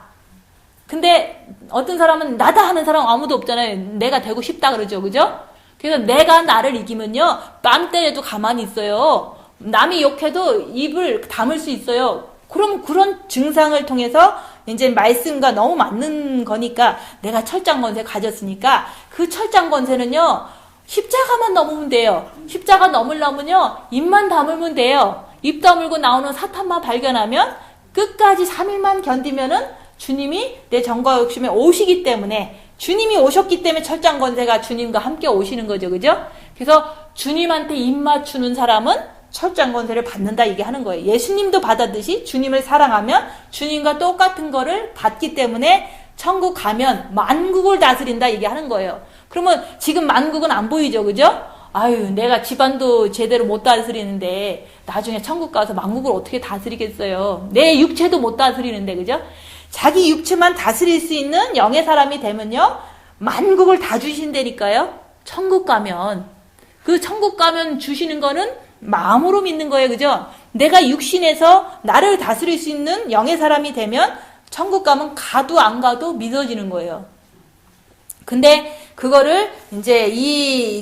근데 어떤 사람은 나다 하는 사람 아무도 없잖아요. 내가 되고 싶다 그러죠. 그죠? 그래서 내가 나를 이기면요. 뺨 때려도 가만히 있어요. 남이 욕해도 입을 다물 수 있어요. 그럼 그런 증상을 통해서 이제 말씀과 너무 맞는 거니까 내가 철장 권세 가졌으니까 그 철장 권세는요. 십자가만 넘으면 돼요. 십자가 넘으려면요, 입만 다물면 돼요. 입 다물고 나오는 사탄만 발견하면 끝까지 3일만 견디면은 주님이 내 정과 욕심에 오시기 때문에, 주님이 오셨기 때문에 철장권세가 주님과 함께 오시는 거죠. 그죠? 그래서 주님한테 입 맞추는 사람은 철장권세를 받는다 얘기하는 거예요. 예수님도 받았듯이 주님을 사랑하면 주님과 똑같은 거를 받기 때문에 천국 가면 만국을 다스린다 얘기하는 거예요. 그러면 지금 만국은 안 보이죠. 그죠? 아유, 내가 집안도 제대로 못 다스리는데 나중에 천국 가서 만국을 어떻게 다스리겠어요. 내 육체도 못 다스리는데. 그죠? 자기 육체만 다스릴 수 있는 영의 사람이 되면요, 만국을 다 주신다니까요. 천국 가면. 그 천국 가면 주시는 거는 마음으로 믿는 거예요. 그죠? 내가 육신에서 나를 다스릴 수 있는 영의 사람이 되면 천국 가면 가도 안 가도 믿어지는 거예요. 근데 그거를 이제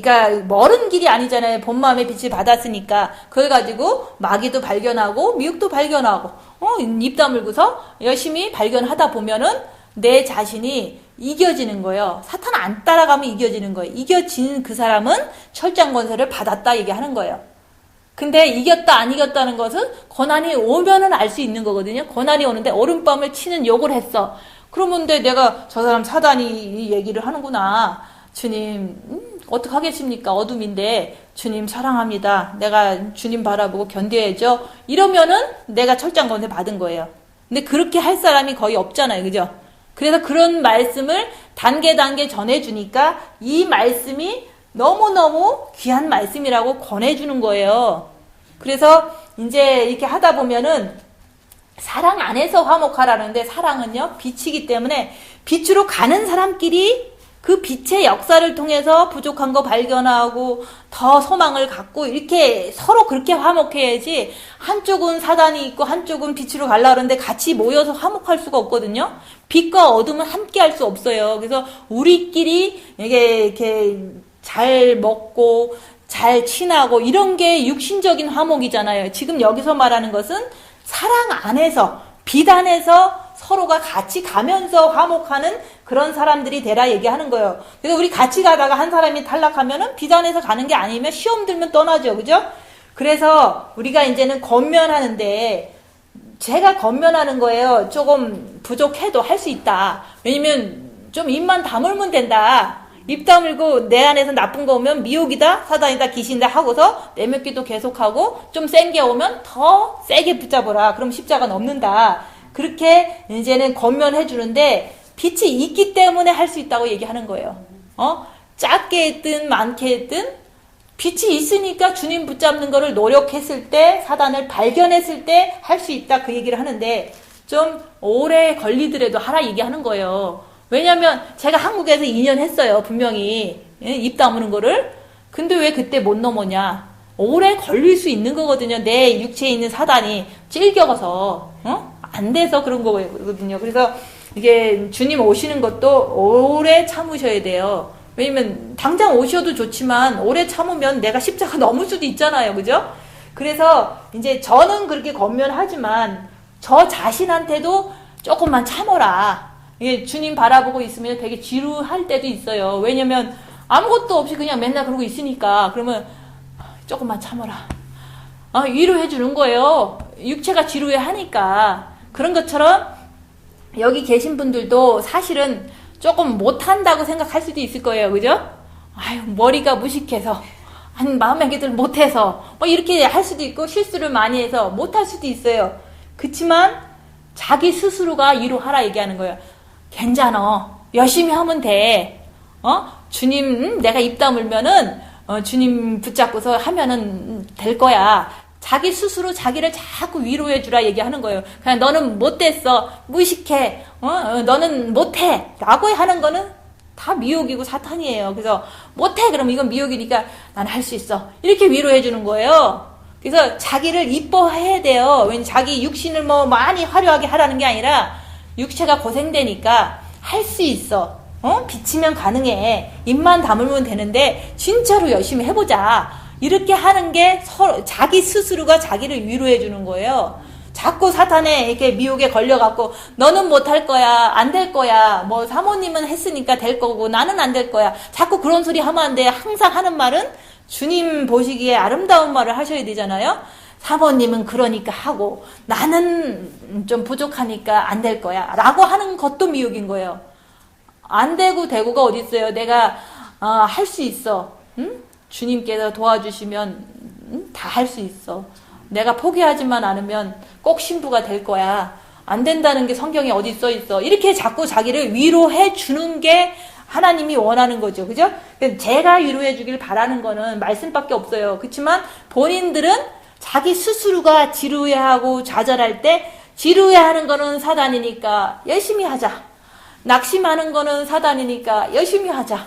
그러니까 멀은 길이 아니잖아요. 본 마음의 빛을 받았으니까. 그걸 가지고 마귀도 발견하고 미혹도 발견하고 입 다물고서 열심히 발견하다 보면은 내 자신이 이겨지는 거예요. 사탄 안 따라가면 이겨지는 거예요. 이겨진 그 사람은 철장권세를 받았다 얘기하는 거예요. 근데 이겼다 안 이겼다는 것은 고난이 오면은 알 수 있는 거거든요. 고난이 오는데 오른밤을 치는 욕을 했어. 그러면 내가 저 사람 사단이 얘기를 하는구나. 주님, 어떡하겠습니까? 어둠인데 주님 사랑합니다. 내가 주님 바라보고 견뎌야죠. 이러면은 내가 철장권세 받은 거예요. 근데 그렇게 할 사람이 거의 없잖아요. 그죠? 그래서 그런 말씀을 단계 전해주니까 이 말씀이 너무너무 귀한 말씀이라고 권해주는 거예요. 그래서 이제 이렇게 하다 보면은 사랑 안에서 화목하라는데, 사랑은요, 빛이기 때문에 빛으로 가는 사람끼리 그 빛의 역사를 통해서 부족한 거 발견하고 더 소망을 갖고 이렇게 서로 그렇게 화목해야지, 한쪽은 사단이 있고 한쪽은 빛으로 가려고 하는데 같이 모여서 화목할 수가 없거든요. 빛과 어둠은 함께 할 수 없어요. 그래서 우리끼리 이렇게 잘 먹고 잘 친하고 이런 게 육신적인 화목이잖아요. 지금 여기서 말하는 것은 사랑 안에서, 빛 안에서 서로가 같이 가면서 화목하는 그런 사람들이 되라 얘기하는 거예요. 그래서 우리 같이 가다가 한 사람이 탈락하면은 빛 안에서 가는 게 아니면 시험 들면 떠나죠. 그죠? 그래서 우리가 이제는 권면하는데, 제가 권면하는 거예요. 조금 부족해도 할 수 있다. 왜냐면 좀 입만 다물면 된다. 입 다물고 내 안에서 나쁜 거 오면 미혹이다, 사단이다, 귀신이다 하고서 내면기도 계속하고 좀 센 게 오면 더 세게 붙잡아라. 그럼 십자가 넘는다. 그렇게 이제는 권면해 주는데, 빛이 있기 때문에 할 수 있다고 얘기하는 거예요. 작게 했든 많게 했든 빛이 있으니까 주님 붙잡는 거를 노력했을 때, 사단을 발견했을 때 할 수 있다, 그 얘기를 하는데, 좀 오래 걸리더라도 하라 얘기하는 거예요. 왜냐면 제가 한국에서 2년 했어요. 분명히 입 다무는 거를. 근데 왜 그때 못 넘었냐? 오래 걸릴 수 있는 거거든요. 내 육체에 있는 사단이 찔겨서 안 돼서 그런 거거든요. 그래서 이게 주님 오시는 것도 오래 참으셔야 돼요. 왜냐면 당장 오셔도 좋지만 오래 참으면 내가 십자가 넘을 수도 있잖아요. 그죠? 그래서 이제 저는 그렇게 권면하지만 저 자신한테도 조금만 참어라. 이게 주님 바라보고 있으면 되게 지루할 때도 있어요. 왜냐면 아무것도 없이 그냥 맨날 그러고 있으니까. 그러면 조금만 참어라. 위로해 주는 거예요. 육체가 지루해 하니까. 그런 것처럼 여기 계신 분들도 사실은 조금 못한다고 생각할 수도 있을 거예요. 그죠? 아유, 머리가 무식해서, 마음의 기도를 못해서, 이렇게 할 수도 있고, 실수를 많이 해서 못할 수도 있어요. 그치만 자기 스스로가 위로하라 얘기하는 거예요. 괜찮아. 열심히 하면 돼. 주님, 내가 입 다물면은, 주님 붙잡고서 하면은 될 거야. 자기 스스로 자기를 자꾸 위로해 주라 얘기하는 거예요. 그냥 너는 못됐어. 무식해. 너는 못해. 라고 하는 거는 다 미혹이고 사탄이에요. 그래서 못해. 그럼 이건 미혹이니까 난 할 수 있어. 이렇게 위로해 주는 거예요. 그래서 자기를 이뻐해야 돼요. 왜냐면 자기 육신을 많이 화려하게 하라는 게 아니라 육체가 고생되니까 할 수 있어. 비치면 가능해. 입만 다물면 되는데 진짜로 열심히 해보자. 이렇게 하는 게 서로 자기 스스로가 자기를 위로해 주는 거예요. 자꾸 사탄에 이렇게 미혹에 걸려갖고 너는 못할 거야, 안 될 거야, 뭐 사모님은 했으니까 될 거고 나는 안 될 거야. 자꾸 그런 소리 하면 안 돼. 항상 하는 말은 주님 보시기에 아름다운 말을 하셔야 되잖아요. 사모님은 그러니까 하고 나는 좀 부족하니까 안 될 거야 라고 하는 것도 미혹인 거예요. 안 되고 되고가 어디 있어요. 내가 할 수 있어. 응? 주님께서 도와주시면 다 할 수 있어. 내가 포기하지만 않으면 꼭 신부가 될 거야. 안 된다는 게 성경에 어디 써 있어. 이렇게 자꾸 자기를 위로해 주는 게 하나님이 원하는 거죠. 그죠? 제가 위로해 주길 바라는 거는 말씀밖에 없어요. 그렇지만 본인들은 자기 스스로가 지루해하고 좌절할 때 지루해하는 거는 사단이니까 열심히 하자. 낙심하는 거는 사단이니까 열심히 하자.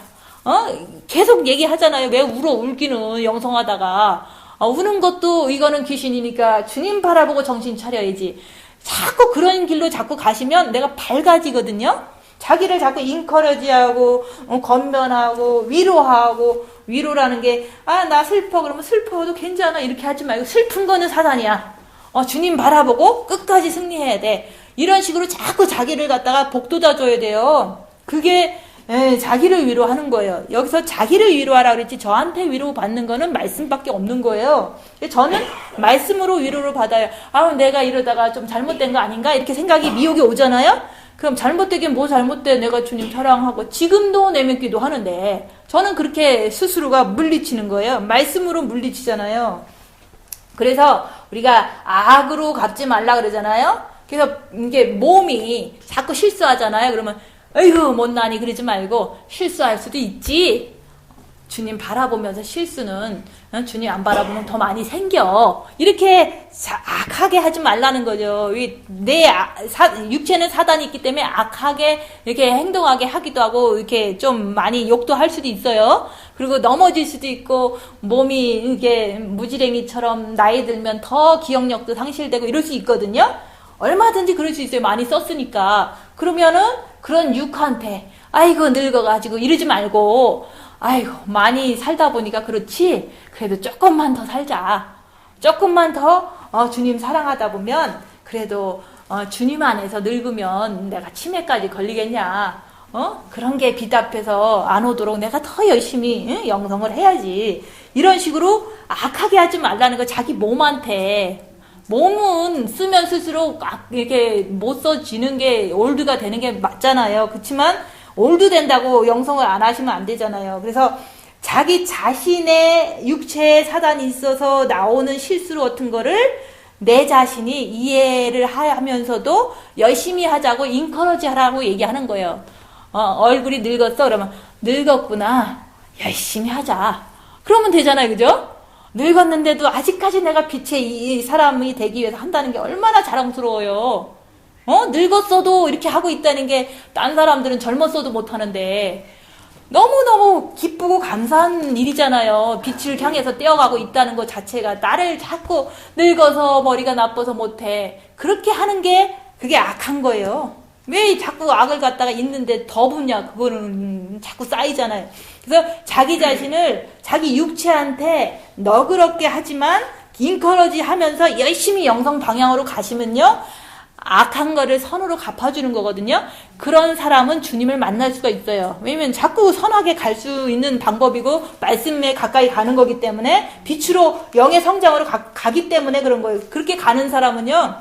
계속 얘기하잖아요. 왜 울기는 영성하다가. 우는 것도 이거는 귀신이니까 주님 바라보고 정신 차려야지. 자꾸 그런 길로 자꾸 가시면 내가 밝아지거든요. 자기를 자꾸 인커러지하고 건면하고 위로하고 위로라는 게 나 슬퍼 그러면 슬퍼도 괜찮아 이렇게 하지 말고 슬픈 거는 사단이야. 주님 바라보고 끝까지 승리해야 돼. 이런 식으로 자꾸 자기를 갖다가 복돋아 줘야 돼요. 그게 자기를 위로하는 거예요. 여기서 자기를 위로하라 그랬지 저한테 위로받는 거는 말씀밖에 없는 거예요. 저는 말씀으로 위로를 받아요. 내가 이러다가 좀 잘못된 거 아닌가 이렇게 생각이 미혹이 오잖아요. 그럼 잘못되긴 뭐 잘못돼. 내가 주님 사랑하고 지금도 내면기도 하는데 저는 그렇게 스스로가 물리치는 거예요. 말씀으로 물리치잖아요. 그래서 우리가 악으로 갚지 말라 그러잖아요. 그래서 이게 몸이 자꾸 실수하잖아요. 그러면 어이구 못나니 그러지 말고 실수할 수도 있지. 주님 바라보면서 실수는 주님 안 바라보면 더 많이 생겨. 이렇게 악하게 하지 말라는 거죠. 내 육체는 사단이 있기 때문에 악하게 이렇게 행동하게 하기도 하고 이렇게 좀 많이 욕도 할 수도 있어요. 그리고 넘어질 수도 있고 몸이 이렇게 무지랭이처럼 나이 들면 더 기억력도 상실되고 이럴 수 있거든요. 얼마든지 그럴 수 있어요. 많이 썼으니까. 그러면은 그런 육한테 아이고 늙어가지고 이러지 말고 아이고 많이 살다 보니까 그렇지 그래도 조금만 더 살자. 조금만 더 주님 사랑하다 보면 그래도 주님 안에서 늙으면 내가 치매까지 걸리겠냐. 그런 게 비답해서 안 오도록 내가 더 열심히 영성을 해야지. 이런 식으로 악하게 하지 말라는 거. 자기 몸한테. 몸은 쓰면 쓸수록 이렇게 못 써지는 게 올드가 되는 게 맞잖아요. 그렇지만 올드 된다고 영성을 안 하시면 안 되잖아요. 그래서 자기 자신의 육체에 사단이 있어서 나오는 실수 같은 거를 내 자신이 이해를 하면서도 열심히 하자고 인커러지 하라고 얘기하는 거예요. 얼굴이 늙었어 그러면 늙었구나 열심히 하자 그러면 되잖아요. 그죠? 늙었는데도 아직까지 내가 빛의 이 사람이 되기 위해서 한다는 게 얼마나 자랑스러워요. 늙었어도 이렇게 하고 있다는 게 딴 사람들은 젊었어도 못하는데 너무너무 기쁘고 감사한 일이잖아요. 빛을 향해서 뛰어가고 있다는 것 자체가. 나를 자꾸 늙어서 머리가 나빠서 못해 그렇게 하는 게 그게 악한 거예요. 왜 자꾸 악을 갖다가 있는데 더 부냐. 그거는 자꾸 쌓이잖아요. 그래서 자기 자신을 자기 육체한테 너그럽게 하지만 인커러지 하면서 열심히 영성 방향으로 가시면요 악한 거를 선으로 갚아주는 거거든요. 그런 사람은 주님을 만날 수가 있어요. 왜냐면 자꾸 선하게 갈 수 있는 방법이고 말씀에 가까이 가는 거기 때문에 빛으로 영의 성장으로 가기 때문에 그런 거예요. 그렇게 가는 사람은요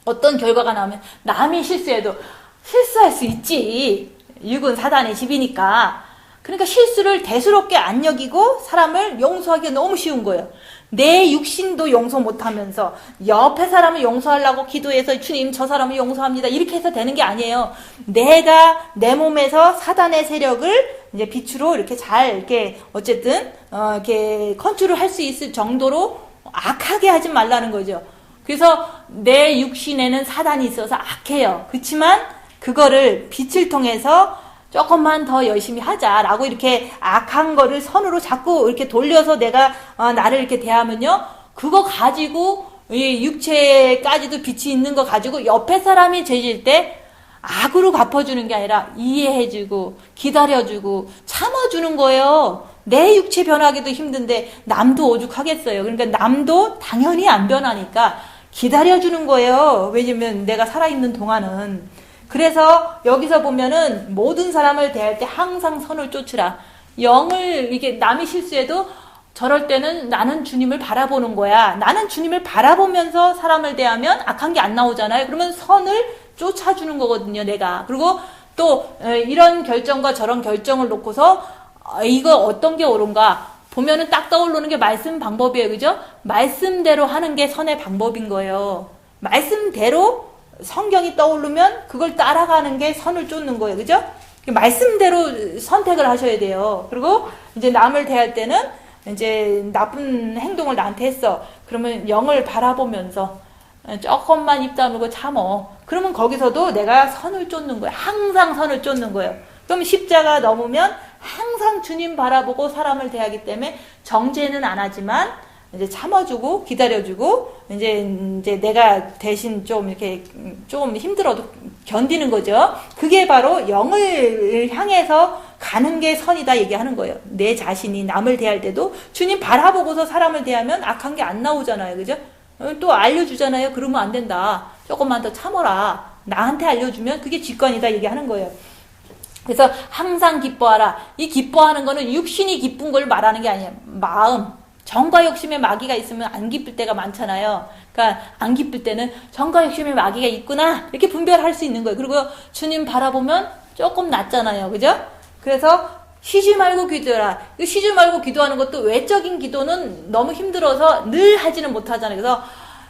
어떤 결과가 나오면 남이 실수해도 실수할 수 있지. 육은 사단의 집이니까. 그러니까 실수를 대수롭게 안 여기고 사람을 용서하기가 너무 쉬운 거예요. 내 육신도 용서 못하면서 옆에 사람을 용서하려고 기도해서 주님 저 사람을 용서합니다 이렇게 해서 되는 게 아니에요. 내가 내 몸에서 사단의 세력을 이제 빛으로 이렇게 잘 이렇게 어쨌든 이렇게 컨트롤 할 수 있을 정도로 악하게 하지 말라는 거죠. 그래서 내 육신에는 사단이 있어서 악해요. 그렇지만 그거를 빛을 통해서 조금만 더 열심히 하자라고 이렇게 악한 거를 선으로 자꾸 이렇게 돌려서 내가 나를 이렇게 대하면요 그거 가지고 이 육체까지도 빛이 있는 거 가지고 옆에 사람이 죄질 때 악으로 갚아주는 게 아니라 이해해주고 기다려주고 참아주는 거예요. 내 육체 변하기도 힘든데 남도 오죽하겠어요. 그러니까 남도 당연히 안 변하니까 기다려주는 거예요. 왜냐면 내가 살아있는 동안은. 그래서 여기서 보면은 모든 사람을 대할 때 항상 선을 쫓으라. 영을 이게 남이 실수해도 저럴 때는 나는 주님을 바라보는 거야. 나는 주님을 바라보면서 사람을 대하면 악한 게 안 나오잖아요. 그러면 선을 쫓아주는 거거든요, 내가. 그리고 또 이런 결정과 저런 결정을 놓고서 이거 어떤 게 옳은가 보면은 딱 떠오르는 게 말씀 방법이에요. 그죠? 말씀대로 하는 게 선의 방법인 거예요. 말씀대로 성경이 떠오르면 그걸 따라가는 게 선을 쫓는 거예요. 그죠? 말씀대로 선택을 하셔야 돼요. 그리고 이제 남을 대할 때는 이제 나쁜 행동을 나한테 했어. 그러면 영을 바라보면서 조금만 입 다물고 참어. 그러면 거기서도 내가 선을 쫓는 거예요. 항상 선을 쫓는 거예요. 그럼 십자가 넘으면 항상 주님 바라보고 사람을 대하기 때문에 정죄는 안 하지만 이제 참아주고 기다려주고 이제 내가 대신 좀 이렇게 좀 힘들어도 견디는 거죠. 그게 바로 영을 향해서 가는 게 선이다 얘기하는 거예요. 내 자신이 남을 대할 때도 주님 바라보고서 사람을 대하면 악한 게 안 나오잖아요. 그죠? 또 알려주잖아요. 그러면 안 된다. 조금만 더 참아라. 나한테 알려주면 그게 직관이다 얘기하는 거예요. 그래서 항상 기뻐하라. 이 기뻐하는 거는 육신이 기쁜 걸 말하는 게 아니에요. 마음. 정과 욕심의 마귀가 있으면 안 기쁠 때가 많잖아요. 그러니까 안 기쁠 때는 정과 욕심의 마귀가 있구나 이렇게 분별할 수 있는 거예요. 그리고 주님 바라보면 조금 낫잖아요. 그죠? 그래서 쉬지 말고 기도해라. 쉬지 말고 기도하는 것도 외적인 기도는 너무 힘들어서 늘 하지는 못하잖아요. 그래서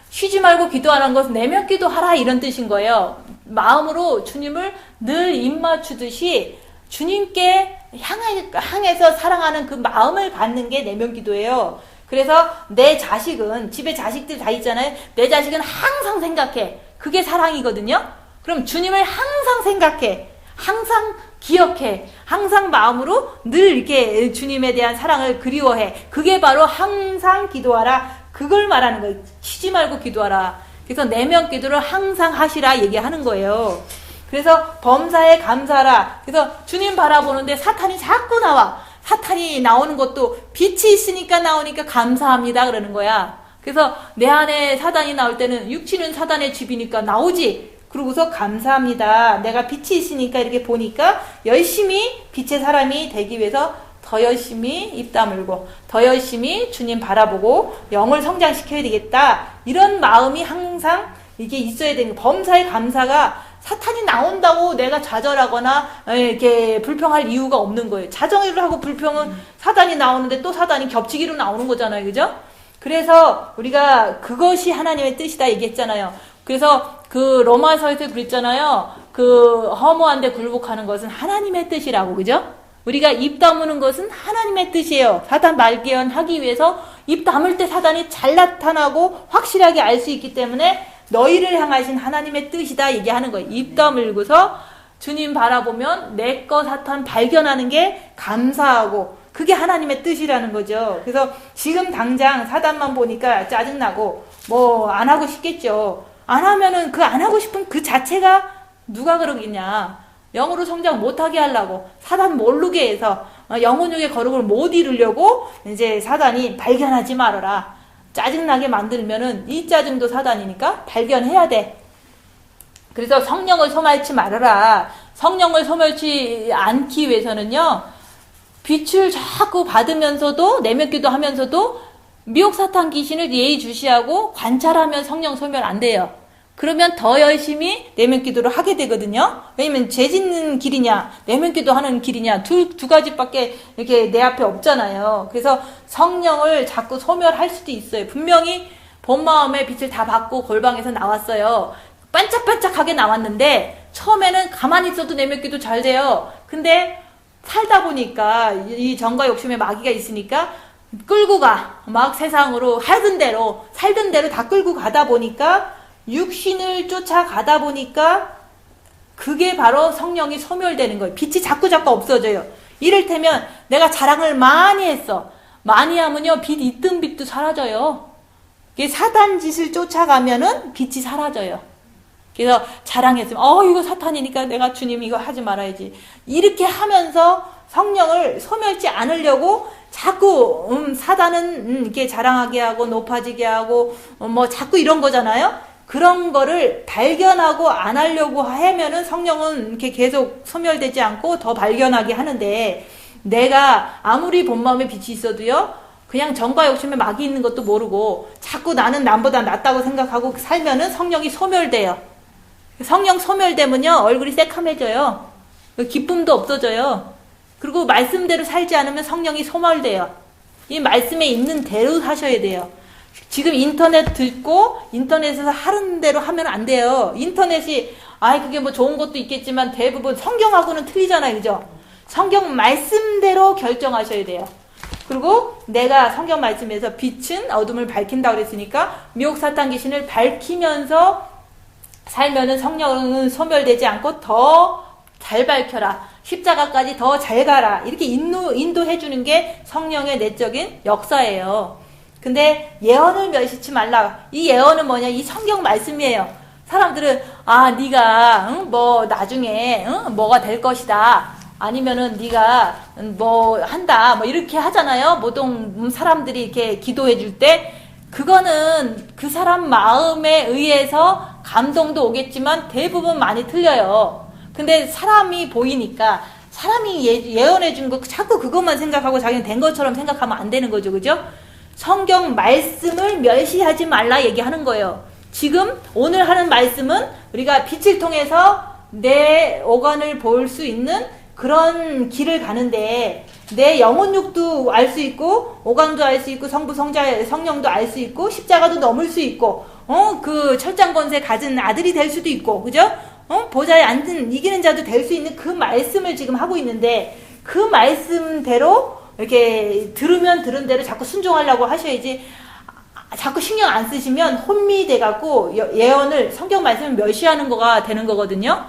쉬지 말고 기도하는 것은 내면 기도하라 이런 뜻인 거예요. 마음으로 주님을 늘 입맞추듯이 주님께 향해서 사랑하는 그 마음을 갖는 게 내면 기도예요. 그래서 내 자식은, 집에 자식들 다 있잖아요. 내 자식은 항상 생각해. 그게 사랑이거든요. 그럼 주님을 항상 생각해. 항상 기억해. 항상 마음으로 늘 이렇게 주님에 대한 사랑을 그리워해. 그게 바로 항상 기도하라. 그걸 말하는 거예요. 쉬지 말고 기도하라. 그래서 내면 기도를 항상 하시라 얘기하는 거예요. 그래서 범사에 감사하라. 그래서 주님 바라보는데 사탄이 자꾸 나와. 사탄이 나오는 것도 빛이 있으니까 나오니까 감사합니다 그러는 거야. 그래서 내 안에 사단이 나올 때는 육신은 사단의 집이니까 나오지. 그러고서 감사합니다. 내가 빛이 있으니까 이렇게 보니까 열심히 빛의 사람이 되기 위해서 더 열심히 입 다물고 더 열심히 주님 바라보고 영을 성장시켜야 되겠다. 이런 마음이 항상 이게 있어야 되는 거예요. 범사에 감사가 사탄이 나온다고 내가 좌절하거나 이렇게 불평할 이유가 없는 거예요. 자정의를 하고 불평은 사단이 나오는데 또 사단이 겹치기로 나오는 거잖아요. 그죠? 그래서 우리가 그것이 하나님의 뜻이다 얘기했잖아요. 그래서 그 로마서에서 그랬잖아요. 그 허무한 데 굴복하는 것은 하나님의 뜻이라고. 그죠? 우리가 입 다무는 것은 하나님의 뜻이에요. 사단 발견하기 위해서 입 다물 때 사단이 잘 나타나고 확실하게 알 수 있기 때문에 너희를 향하신 하나님의 뜻이다 얘기하는 거예요. 입 다물고서 주님 바라보면 내 거 사탄 발견하는 게 감사하고 그게 하나님의 뜻이라는 거죠. 그래서 지금 당장 사단만 보니까 짜증나고 뭐 안 하고 싶겠죠. 안 하면은 그 안 하고 싶은 그 자체가 누가 그러겠냐. 영으로 성장 못하게 하려고 사단 모르게 해서 영혼육의 거룩을 못 이루려고 이제 사단이 발견하지 말아라. 짜증나게 만들면은 이 짜증도 사단이니까 발견해야 돼. 그래서 성령을 소멸치 말아라. 성령을 소멸치 않기 위해서는요. 빛을 자꾸 받으면서도 내면기도 하면서도 미혹 사탄 귀신을 예의주시하고 관찰하면 성령 소멸 안 돼요. 그러면 더 열심히 내면 기도를 하게 되거든요. 왜냐면 죄 짓는 길이냐 내면 기도하는 길이냐 두 가지밖에 이렇게 내 앞에 없잖아요. 그래서 성령을 자꾸 소멸할 수도 있어요. 분명히 본 마음의 빛을 다 받고 골방에서 나왔어요. 반짝반짝하게 나왔는데 처음에는 가만히 있어도 내면 기도 잘 돼요. 근데 살다 보니까 이 정과 욕심의 마귀가 있으니까 끌고 가. 막 세상으로 하던 대로 살던 대로 다 끌고 가다 보니까 육신을 쫓아가다 보니까 그게 바로 성령이 소멸되는 거예요. 빛이 자꾸 없어져요. 이를테면 내가 자랑을 많이 했어. 많이 하면요 빛 있던 빛도 사라져요. 이게 사단 짓을 쫓아가면은 빛이 사라져요. 그래서 자랑했으면 이거 사탄이니까 내가 주님 이거 하지 말아야지. 이렇게 하면서 성령을 소멸치 않으려고 자꾸 사단은 이렇게 자랑하게 하고 높아지게 하고 뭐 자꾸 이런 거잖아요. 그런 거를 발견하고 안 하려고 하면은 성령은 이렇게 계속 소멸되지 않고 더 발견하게 하는데, 내가 아무리 본 마음에 빛이 있어도요, 그냥 정과 욕심에 막이 있는 것도 모르고 자꾸 나는 남보다 낫다고 생각하고 살면은 성령이 소멸돼요. 성령 소멸되면요, 얼굴이 새카매져요. 기쁨도 없어져요. 그리고 말씀대로 살지 않으면 성령이 소멸돼요. 이 말씀에 있는 대로 하셔야 돼요. 지금 인터넷 듣고 인터넷에서 하는 대로 하면 안 돼요. 인터넷이 그게 뭐 좋은 것도 있겠지만 대부분 성경하고는 틀리잖아요. 그죠? 성경 말씀대로 결정하셔야 돼요. 그리고 내가 성경 말씀에서 빛은 어둠을 밝힌다고 그랬으니까 미혹 사탄 귀신을 밝히면서 살면은 성령은 소멸되지 않고 더 잘 밝혀라. 십자가까지 더 잘 가라. 이렇게 인도해 주는 게 성령의 내적인 역사예요. 근데 예언을 멸시치 말라. 이 예언은 뭐냐? 이 성경 말씀이에요. 사람들은 네가 뭐 나중에 뭐가 될 것이다. 아니면은 네가 뭐 한다. 뭐 이렇게 하잖아요. 보통 사람들이 이렇게 기도해 줄 때 그거는 그 사람 마음에 의해서 감동도 오겠지만 대부분 많이 틀려요. 근데 사람이 보이니까 사람이 예언해 준 거 자꾸 그것만 생각하고 자기는 된 것처럼 생각하면 안 되는 거죠. 그죠? 성경 말씀을 멸시하지 말라 얘기하는 거예요. 지금 오늘 하는 말씀은 우리가 빛을 통해서 내 오간을 볼 수 있는 그런 길을 가는데, 내 영혼육도 알 수 있고 오간도 알 수 있고 성부 성령도 알 수 있고 십자가도 넘을 수 있고 그 철장 권세 가진 아들이 될 수도 있고, 그죠? 보좌에 앉은 이기는 자도 될 수 있는 그 말씀을 지금 하고 있는데, 그 말씀대로 이렇게 들으면 들은 대로 자꾸 순종하려고 하셔야지, 자꾸 신경 안 쓰시면 혼미돼갖고 예언을, 성경 말씀을 멸시하는 거가 되는 거거든요.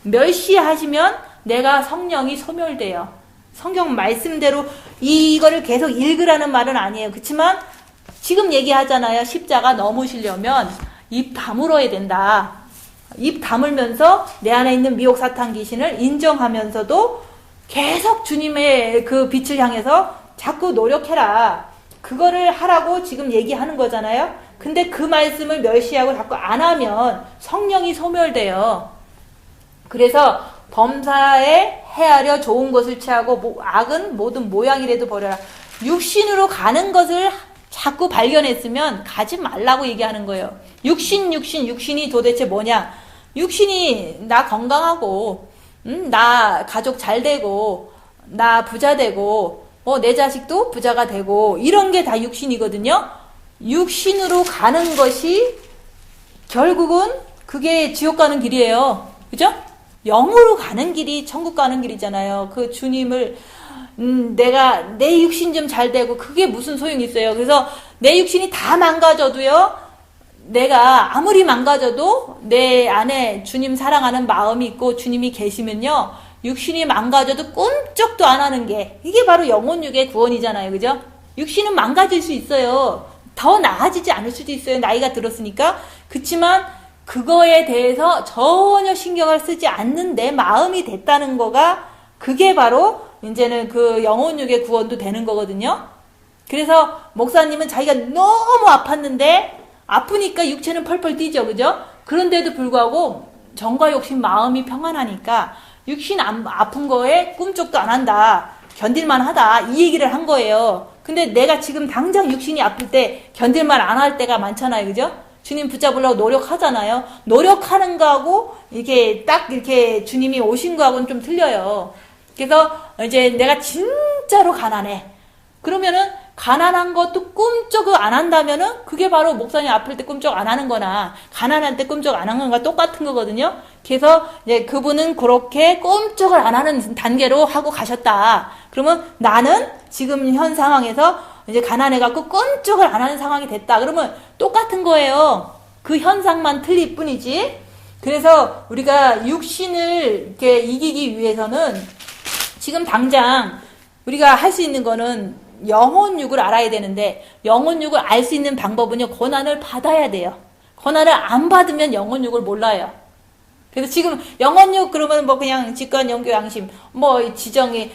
멸시하시면 내가 성령이 소멸돼요. 성경 말씀대로 이거를 계속 읽으라는 말은 아니에요. 그렇지만 지금 얘기하잖아요. 십자가 넘으시려면 입 다물어야 된다. 입 다물면서 내 안에 있는 미혹 사탄 귀신을 인정하면서도 계속 주님의 그 빛을 향해서 자꾸 노력해라. 그거를 하라고 지금 얘기하는 거잖아요. 근데 그 말씀을 멸시하고 자꾸 안 하면 성령이 소멸돼요. 그래서 범사에 헤아려 좋은 것을 취하고 악은 모든 모양이라도 버려라. 육신으로 가는 것을 자꾸 발견했으면 가지 말라고 얘기하는 거예요. 육신이 도대체 뭐냐? 육신이 나 건강하고 나 가족 잘 되고 나 부자 되고 내 자식도 부자가 되고 이런 게 다 육신이거든요. 육신으로 가는 것이 결국은 그게 지옥 가는 길이에요. 그죠? 영으로 가는 길이 천국 가는 길이잖아요. 그 주님을 내가 내 육신 좀 잘 되고 그게 무슨 소용이 있어요. 그래서 내 육신이 다 망가져도요, 내가 아무리 망가져도 내 안에 주님 사랑하는 마음이 있고 주님이 계시면요, 육신이 망가져도 꿈쩍도 안 하는 게 이게 바로 영혼육의 구원이잖아요. 그죠? 육신은 망가질 수 있어요. 더 나아지지 않을 수도 있어요. 나이가 들었으니까. 그치만 그거에 대해서 전혀 신경을 쓰지 않는 내 마음이 됐다는 거가 그게 바로 이제는 그 영혼육의 구원도 되는 거거든요. 그래서 목사님은 자기가 너무 아팠는데 아프니까 육체는 펄펄 뛰죠. 그죠? 그런데도 불구하고 정과 욕심 마음이 평안하니까 육신 아픈 거에 꿈쩍도 안 한다. 견딜만 하다. 이 얘기를 한 거예요. 근데 내가 지금 당장 육신이 아플 때 견딜만 안 할 때가 많잖아요. 그죠? 주님 붙잡으려고 노력하잖아요. 노력하는 거하고 이렇게 딱 이렇게 주님이 오신 거하고는 좀 틀려요. 그래서 이제 내가 진짜로 가난해. 그러면은 가난한 것도 꿈쩍을 안 한다면은 그게 바로 목사님 아플 때 꿈쩍 안 하는 거나 가난할 때 꿈쩍 안 하는 거가 똑같은 거거든요. 그래서 이제 그분은 그렇게 꿈쩍을 안 하는 단계로 하고 가셨다. 그러면 나는 지금 현 상황에서 이제 가난해갖고 꿈쩍을 안 하는 상황이 됐다. 그러면 똑같은 거예요. 그 현상만 틀릴 뿐이지. 그래서 우리가 육신을 이렇게 이기기 위해서는 지금 당장 우리가 할 수 있는 거는 영혼육을 알아야 되는데, 영혼육을 알 수 있는 방법은요, 고난을 받아야 돼요. 고난을 안 받으면 영혼육을 몰라요. 그래서 지금 영혼육 그러면 뭐 그냥 직관, 영교, 양심, 뭐 지정이,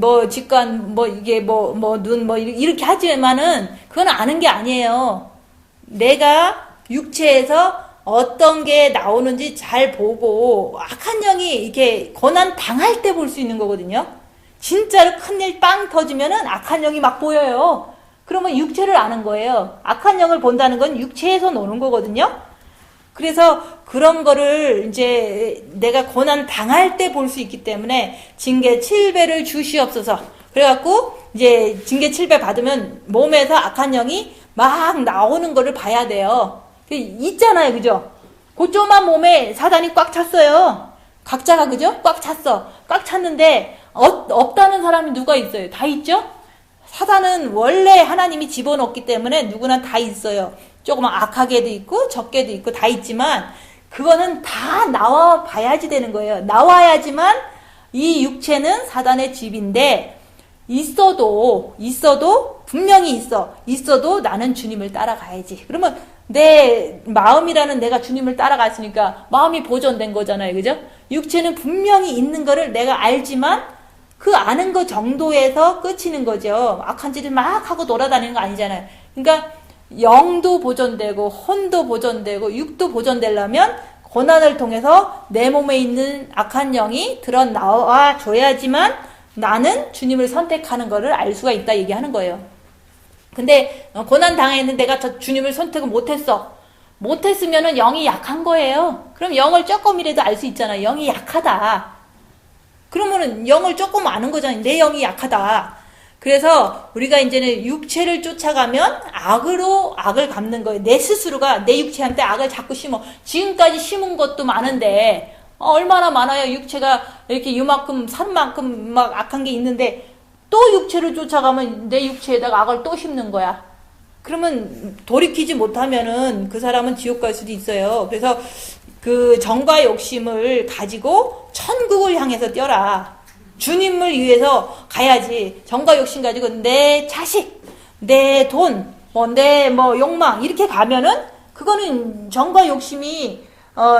뭐 직관, 뭐 이게 눈, 뭐 이렇게 하지만은 그건 아는 게 아니에요. 내가 육체에서 어떤 게 나오는지 잘 보고 악한 영이 이렇게 고난 당할 때 볼 수 있는 거거든요. 진짜로 큰일 빵 터지면은 악한 영이 막 보여요. 그러면 육체를 아는 거예요. 악한 영을 본다는 건 육체에서 노는 거거든요. 그래서 그런 거를 이제 내가 고난 당할 때 볼 수 있기 때문에 징계 7배를 주시옵소서. 그래갖고 이제 징계 7배 받으면 몸에서 악한 영이 막 나오는 거를 봐야 돼요. 있잖아요, 그죠? 그 조그만 몸에 사단이 꽉 찼어요. 각자가, 그죠? 꽉 찼어. 꽉 찼는데 없다는 사람이 누가 있어요? 다 있죠? 사단은 원래 하나님이 집어넣었기 때문에 누구나 다 있어요. 조그만 악하게도 있고 적게도 있고 다 있지만 그거는 다 나와 봐야지 되는 거예요. 나와야지만 이 육체는 사단의 집인데 있어도 분명히 있어도 나는 주님을 따라가야지. 그러면 내 마음이라는 내가 주님을 따라갔으니까 마음이 보존된 거잖아요. 그죠? 육체는 분명히 있는 거를 내가 알지만 그 아는 거 정도에서 끝이는 거죠. 악한 짓을 막 하고 돌아다니는 거 아니잖아요. 그러니까 영도 보존되고 혼도 보존되고 육도 보존되려면 고난을 통해서 내 몸에 있는 악한 영이 드러나와 줘야지만 나는 주님을 선택하는 거를 알 수가 있다 얘기하는 거예요. 근데 고난 당했는데 내가 저 주님을 선택을 못했어. 못했으면은 영이 약한 거예요. 그럼 영을 조금이라도 알 수 있잖아. 영이 약하다. 그러면은 영을 조금 아는 거잖아요. 내 영이 약하다. 그래서 우리가 이제는 육체를 쫓아가면 악을 갚는 거예요. 내 스스로가 내 육체한테 악을 자꾸 심어. 지금까지 심은 것도 많은데 얼마나 많아요. 육체가 이렇게 이만큼 산만큼 막 악한 게 있는데 또 육체를 쫓아가면 내 육체에다가 악을 또 심는 거야. 그러면 돌이키지 못하면은 그 사람은 지옥 갈 수도 있어요. 그래서 그 정과 욕심을 가지고 천국을 향해서 뛰어라. 주님을 위해서 가야지. 정과 욕심 가지고 내 자식, 내 돈, 내 욕망 이렇게 가면은 그거는 정과 욕심이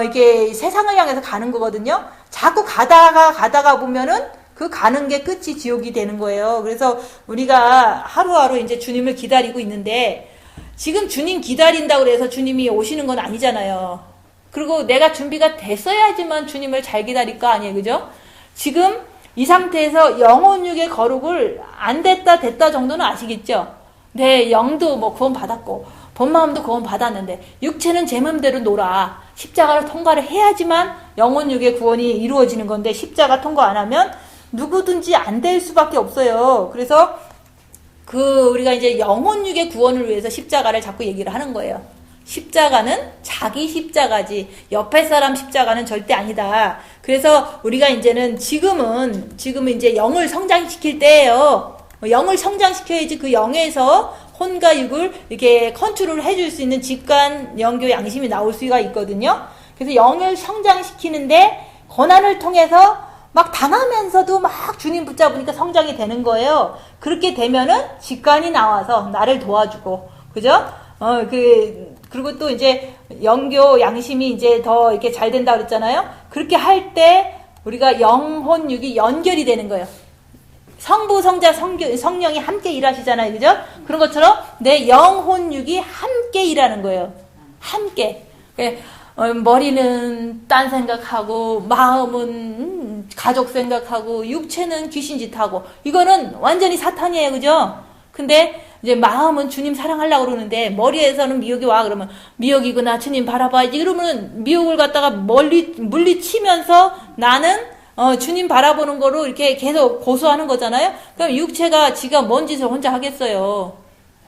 이게 세상을 향해서 가는 거거든요. 자꾸 가다가 보면은 그 가는 게 끝이 지옥이 되는 거예요. 그래서 우리가 하루하루 이제 주님을 기다리고 있는데 지금 주님 기다린다고 해서 주님이 오시는 건 아니잖아요. 그리고 내가 준비가 됐어야지만 주님을 잘 기다릴 거 아니에요. 그죠? 지금 이 상태에서 영혼육의 거룩을 안 됐다 정도는 아시겠죠? 내 영도 구원 받았고 본 마음도 구원 받았는데 육체는 제 맘대로 놀아. 십자가를 통과를 해야지만 영혼육의 구원이 이루어지는 건데 십자가 통과 안 하면 누구든지 안 될 수밖에 없어요. 그래서 우리가 이제 영혼육의 구원을 위해서 십자가를 자꾸 얘기를 하는 거예요. 십자가는 자기 십자가지 옆에 사람 십자가는 절대 아니다. 그래서 우리가 이제는 지금은 이제 영을 성장시킬 때예요. 영을 성장시켜야지 그 영에서 혼과 육을 이렇게 컨트롤 해줄 수 있는 직관, 영교, 양심이 나올 수가 있거든요. 그래서 영을 성장시키는데 고난을 통해서 막 당하면서도 막 주님 붙잡으니까 성장이 되는 거예요. 그렇게 되면은 직관이 나와서 나를 도와주고, 그죠? 그리고 또 이제 영교, 양심이 이제 더 이렇게 잘 된다 그랬잖아요. 그렇게 할 때 우리가 영혼, 육이 연결이 되는 거예요. 성부, 성자, 성령이 함께 일하시잖아요. 그죠? 그런 것처럼 내 영혼, 육이 함께 일하는 거예요. 함께. 머리는 딴 생각하고 마음은 가족 생각하고 육체는 귀신 짓하고 이거는 완전히 사탄이에요. 그죠? 근데 이제 마음은 주님 사랑하려고 그러는데 머리에서는 미혹이 와. 그러면 미혹이구나 주님 바라봐야지. 그러면 미혹을 갖다가 물리치면서 나는 주님 바라보는 거로 이렇게 계속 고수하는 거잖아요. 그럼 육체가 지가 뭔 짓을 혼자 하겠어요.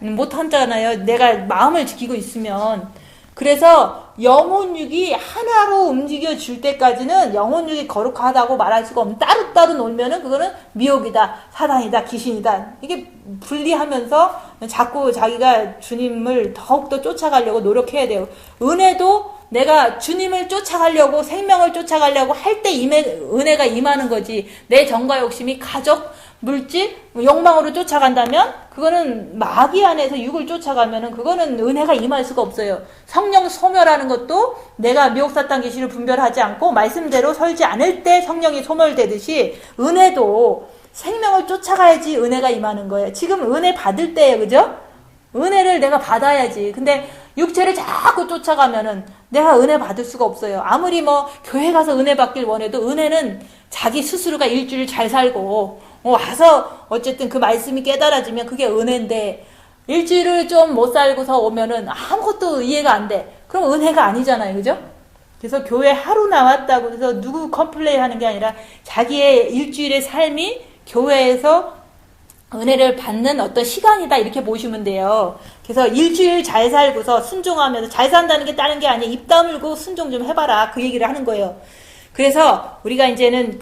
못 하잖아요. 내가 마음을 지키고 있으면. 그래서 영혼육이 하나로 움직여 줄 때까지는 영혼육이 거룩하다고 말할 수가 없는, 따로따로 놀면은 그거는 미혹이다, 사단이다, 귀신이다. 이게 분리하면서 자꾸 자기가 주님을 더욱더 쫓아가려고 노력해야 돼요. 은혜도 내가 주님을 쫓아가려고, 생명을 쫓아가려고 할 때 은혜가 임하는 거지. 내 정과 욕심이 가족, 물질, 욕망으로 쫓아간다면 그거는 마귀 안에서 육을 쫓아가면은 그거는 은혜가 임할 수가 없어요. 성령 소멸하는 것도 내가 미혹 사탄 계시를 분별하지 않고 말씀대로 설지 않을 때 성령이 소멸되듯이 은혜도 생명을 쫓아가야지 은혜가 임하는 거예요. 지금 은혜 받을 때예요. 그죠? 은혜를 내가 받아야지. 근데 육체를 자꾸 쫓아가면은 내가 은혜 받을 수가 없어요. 아무리 뭐 교회 가서 은혜 받길 원해도 은혜는 자기 스스로가 일주일 잘 살고 와서 어쨌든 그 말씀이 깨달아지면 그게 은혜인데 일주일을 좀 못 살고서 오면은 아무것도 이해가 안 돼. 그럼 은혜가 아니잖아요. 그죠? 그래서 교회 하루 나왔다고 해서 누구 컴플레인 하는 게 아니라 자기의 일주일의 삶이 교회에서 은혜를 받는 어떤 시간이다 이렇게 보시면 돼요. 그래서 일주일 잘 살고서 순종하면서 잘 산다는 게 다른 게 아니에요. 입 다물고 순종 좀 해봐라 그 얘기를 하는 거예요. 그래서 우리가 이제는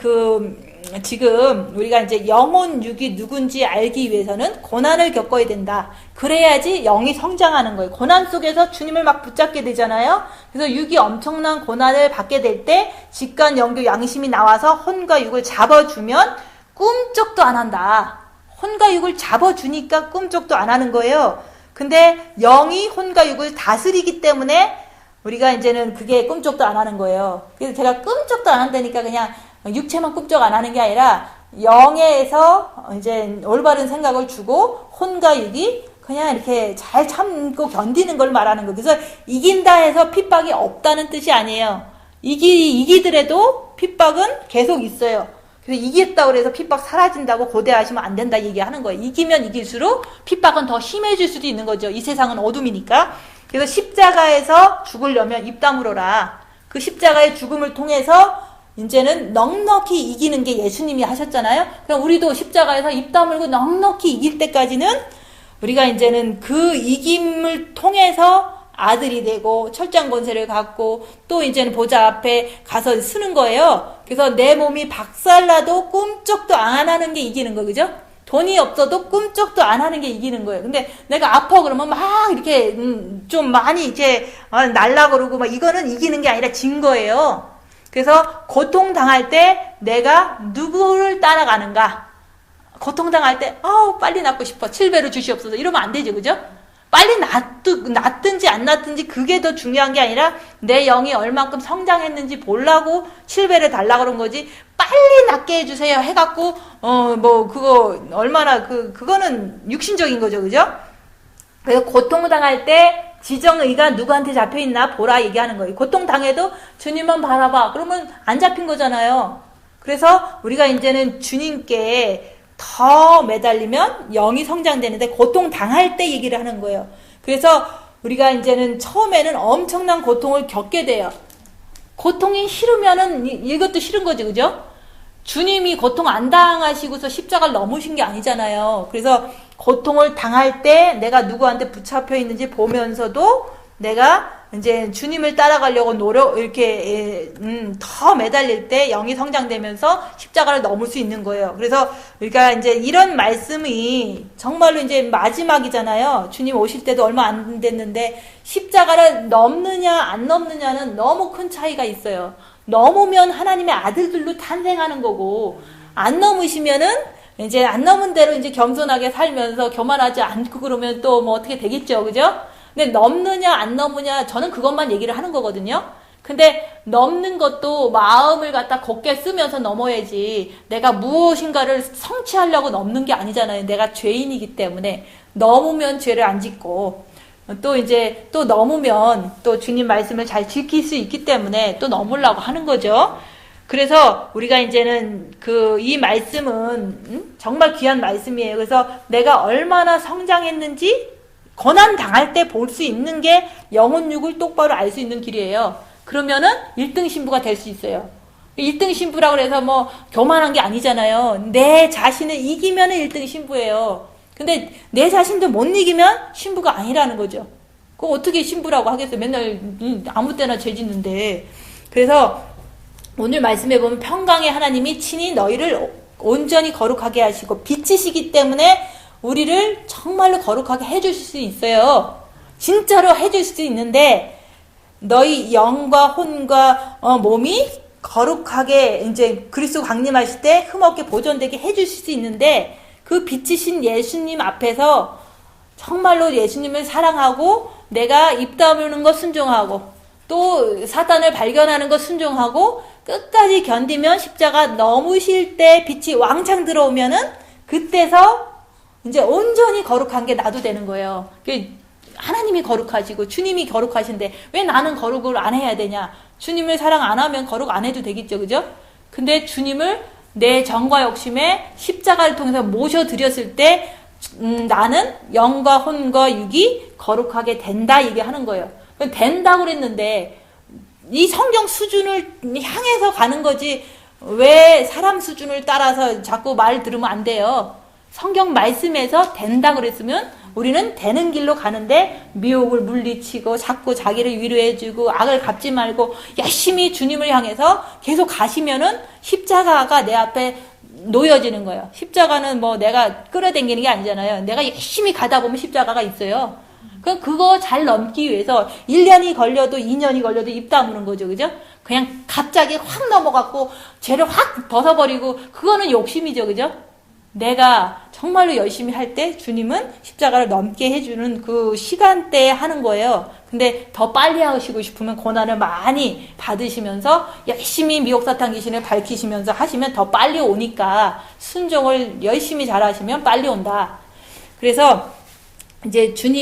지금 우리가 이제 영혼 육이 누군지 알기 위해서는 고난을 겪어야 된다. 그래야지 영이 성장하는 거예요. 고난 속에서 주님을 막 붙잡게 되잖아요. 그래서 육이 엄청난 고난을 받게 될 때 직관 영교 양심이 나와서 혼과 육을 잡아주면 꿈쩍도 안 한다. 혼과 육을 잡아주니까 꿈쩍도 안 하는 거예요. 근데 영이 혼과 육을 다스리기 때문에 우리가 이제는 그게 꿈쩍도 안 하는 거예요. 그래서 제가 꿈쩍도 안 한다니까 그냥 육체만 꿈쩍 안 하는 게 아니라 영에서 이제 올바른 생각을 주고 혼과 육이 그냥 이렇게 잘 참고 견디는 걸 말하는 거예요. 그래서 이긴다 해서 핍박이 없다는 뜻이 아니에요. 이기더라도 핍박은 계속 있어요. 그래서 이겼다고 해서 핍박 사라진다고 고대하시면 안 된다 얘기하는 거예요. 이기면 이길수록 핍박은 더 심해질 수도 있는 거죠. 이 세상은 어둠이니까. 그래서 십자가에서 죽으려면 입 다물어라. 그 십자가의 죽음을 통해서 이제는 넉넉히 이기는 게 예수님이 하셨잖아요. 그럼 우리도 십자가에서 입 다물고 넉넉히 이길 때까지는 우리가 이제는 그 이김을 통해서 아들이 되고 철장 권세를 갖고 또 이제는 보좌 앞에 가서 쓰는 거예요. 그래서 내 몸이 박살나도 꿈쩍도 안 하는 게 이기는 거, 그죠? 돈이 없어도 꿈쩍도 안 하는 게 이기는 거예요. 근데 내가 아파 그러면 막 이렇게 좀 많이 이렇게 날라 그러고 막 이거는 이기는 게 아니라 진 거예요. 그래서 고통당할 때 내가 누구를 따라가는가? 고통당할 때 빨리 낫고 싶어. 7배로 주시옵소서. 이러면 안 되죠. 그죠? 빨리 낫든지 안 낫든지 그게 더 중요한 게 아니라 내 영이 얼만큼 성장했는지 보려고 7배를 달라 그런 거지. 빨리 낫게 해주세요 해갖고 그거 얼마나 그거는 육신적인 거죠. 그죠? 그래서 고통당할 때 지정의가 누구한테 잡혀있나 보라 얘기하는 거예요. 고통당해도 주님만 바라봐. 그러면 안 잡힌 거잖아요. 그래서 우리가 이제는 주님께 더 매달리면 영이 성장되는데 고통당할 때 얘기를 하는 거예요. 그래서 우리가 이제는 처음에는 엄청난 고통을 겪게 돼요. 고통이 싫으면은 이것도 싫은 거지, 그죠? 주님이 고통 안 당하시고서 십자가를 넘으신 게 아니잖아요. 그래서 고통을 당할 때 내가 누구한테 붙잡혀 있는지 보면서도 내가 이제 주님을 따라가려고 이렇게 더 매달릴 때 영이 성장되면서 십자가를 넘을 수 있는 거예요. 그래서 우리가 이제 이런 말씀이 정말로 이제 마지막이잖아요. 주님 오실 때도 얼마 안 됐는데 십자가를 넘느냐 안 넘느냐는 너무 큰 차이가 있어요. 넘으면 하나님의 아들들로 탄생하는 거고 안 넘으시면은 이제 안 넘은 대로 이제 겸손하게 살면서 교만하지 않고 그러면 또 뭐 어떻게 되겠죠, 그죠? 근데 넘느냐 안 넘느냐 저는 그것만 얘기를 하는 거거든요. 근데 넘는 것도 마음을 갖다 곧게 쓰면서 넘어야지 내가 무엇인가를 성취하려고 넘는 게 아니잖아요. 내가 죄인이기 때문에 넘으면 죄를 안 짓고 또 이제 또 넘으면 또 주님 말씀을 잘 지킬 수 있기 때문에 또 넘으려고 하는 거죠. 그래서 우리가 이제는 이 말씀은 정말 귀한 말씀이에요. 그래서 내가 얼마나 성장했는지 고난 당할 때 볼 수 있는 게 영혼육을 똑바로 알 수 있는 길이에요. 그러면은 1등 신부가 될 수 있어요. 1등 신부라고 해서 뭐 교만한 게 아니잖아요. 내 자신을 이기면은 1등 신부예요. 근데 내 자신도 못 이기면 신부가 아니라는 거죠. 그거 어떻게 신부라고 하겠어요. 맨날 아무 때나 죄 짓는데. 그래서 오늘 말씀해 보면 평강의 하나님이 친히 너희를 온전히 거룩하게 하시고 빛이시기 때문에 우리를 정말로 거룩하게 해줄 수 있어요. 진짜로 해줄 수 있는데 너희 영과 혼과 몸이 거룩하게 이제 그리스도 강림하실 때 흠없게 보존되게 해주실 수 있는데 그 빛이신 예수님 앞에서 정말로 예수님을 사랑하고 내가 입 다무는 거 순종하고 또 사단을 발견하는 거 순종하고 끝까지 견디면 십자가 넘으실 때 빛이 왕창 들어오면은 그때서 이제 온전히 거룩한 게 나도 되는 거예요. 하나님이 거룩하시고 주님이 거룩하신데 왜 나는 거룩을 안 해야 되냐? 주님을 사랑 안 하면 거룩 안 해도 되겠죠, 그죠? 근데 주님을 내 정과 욕심에 십자가를 통해서 모셔드렸을 때 나는 영과 혼과 육이 거룩하게 된다 얘기하는 거예요. 된다고 그랬는데 이 성경 수준을 향해서 가는 거지 왜 사람 수준을 따라서 자꾸 말 들으면 안 돼요. 성경 말씀에서 된다 그랬으면 우리는 되는 길로 가는데 미혹을 물리치고 자꾸 자기를 위로해주고 악을 갚지 말고 열심히 주님을 향해서 계속 가시면은 십자가가 내 앞에 놓여지는 거예요. 십자가는 뭐 내가 끌어당기는 게 아니잖아요. 내가 열심히 가다 보면 십자가가 있어요. 그럼 그거 잘 넘기 위해서 1년이 걸려도 2년이 걸려도 입 다무는 거죠. 그죠? 그냥 갑자기 확 넘어갔고 죄를 확 벗어버리고 그거는 욕심이죠. 그죠? 내가 정말로 열심히 할 때 주님은 십자가를 넘게 해주는 그 시간대에 하는 거예요. 근데 더 빨리 하시고 싶으면 고난을 많이 받으시면서 열심히 미혹사탄 귀신을 밝히시면서 하시면 더 빨리 오니까 순종을 열심히 잘 하시면 빨리 온다. 그래서 이제 주님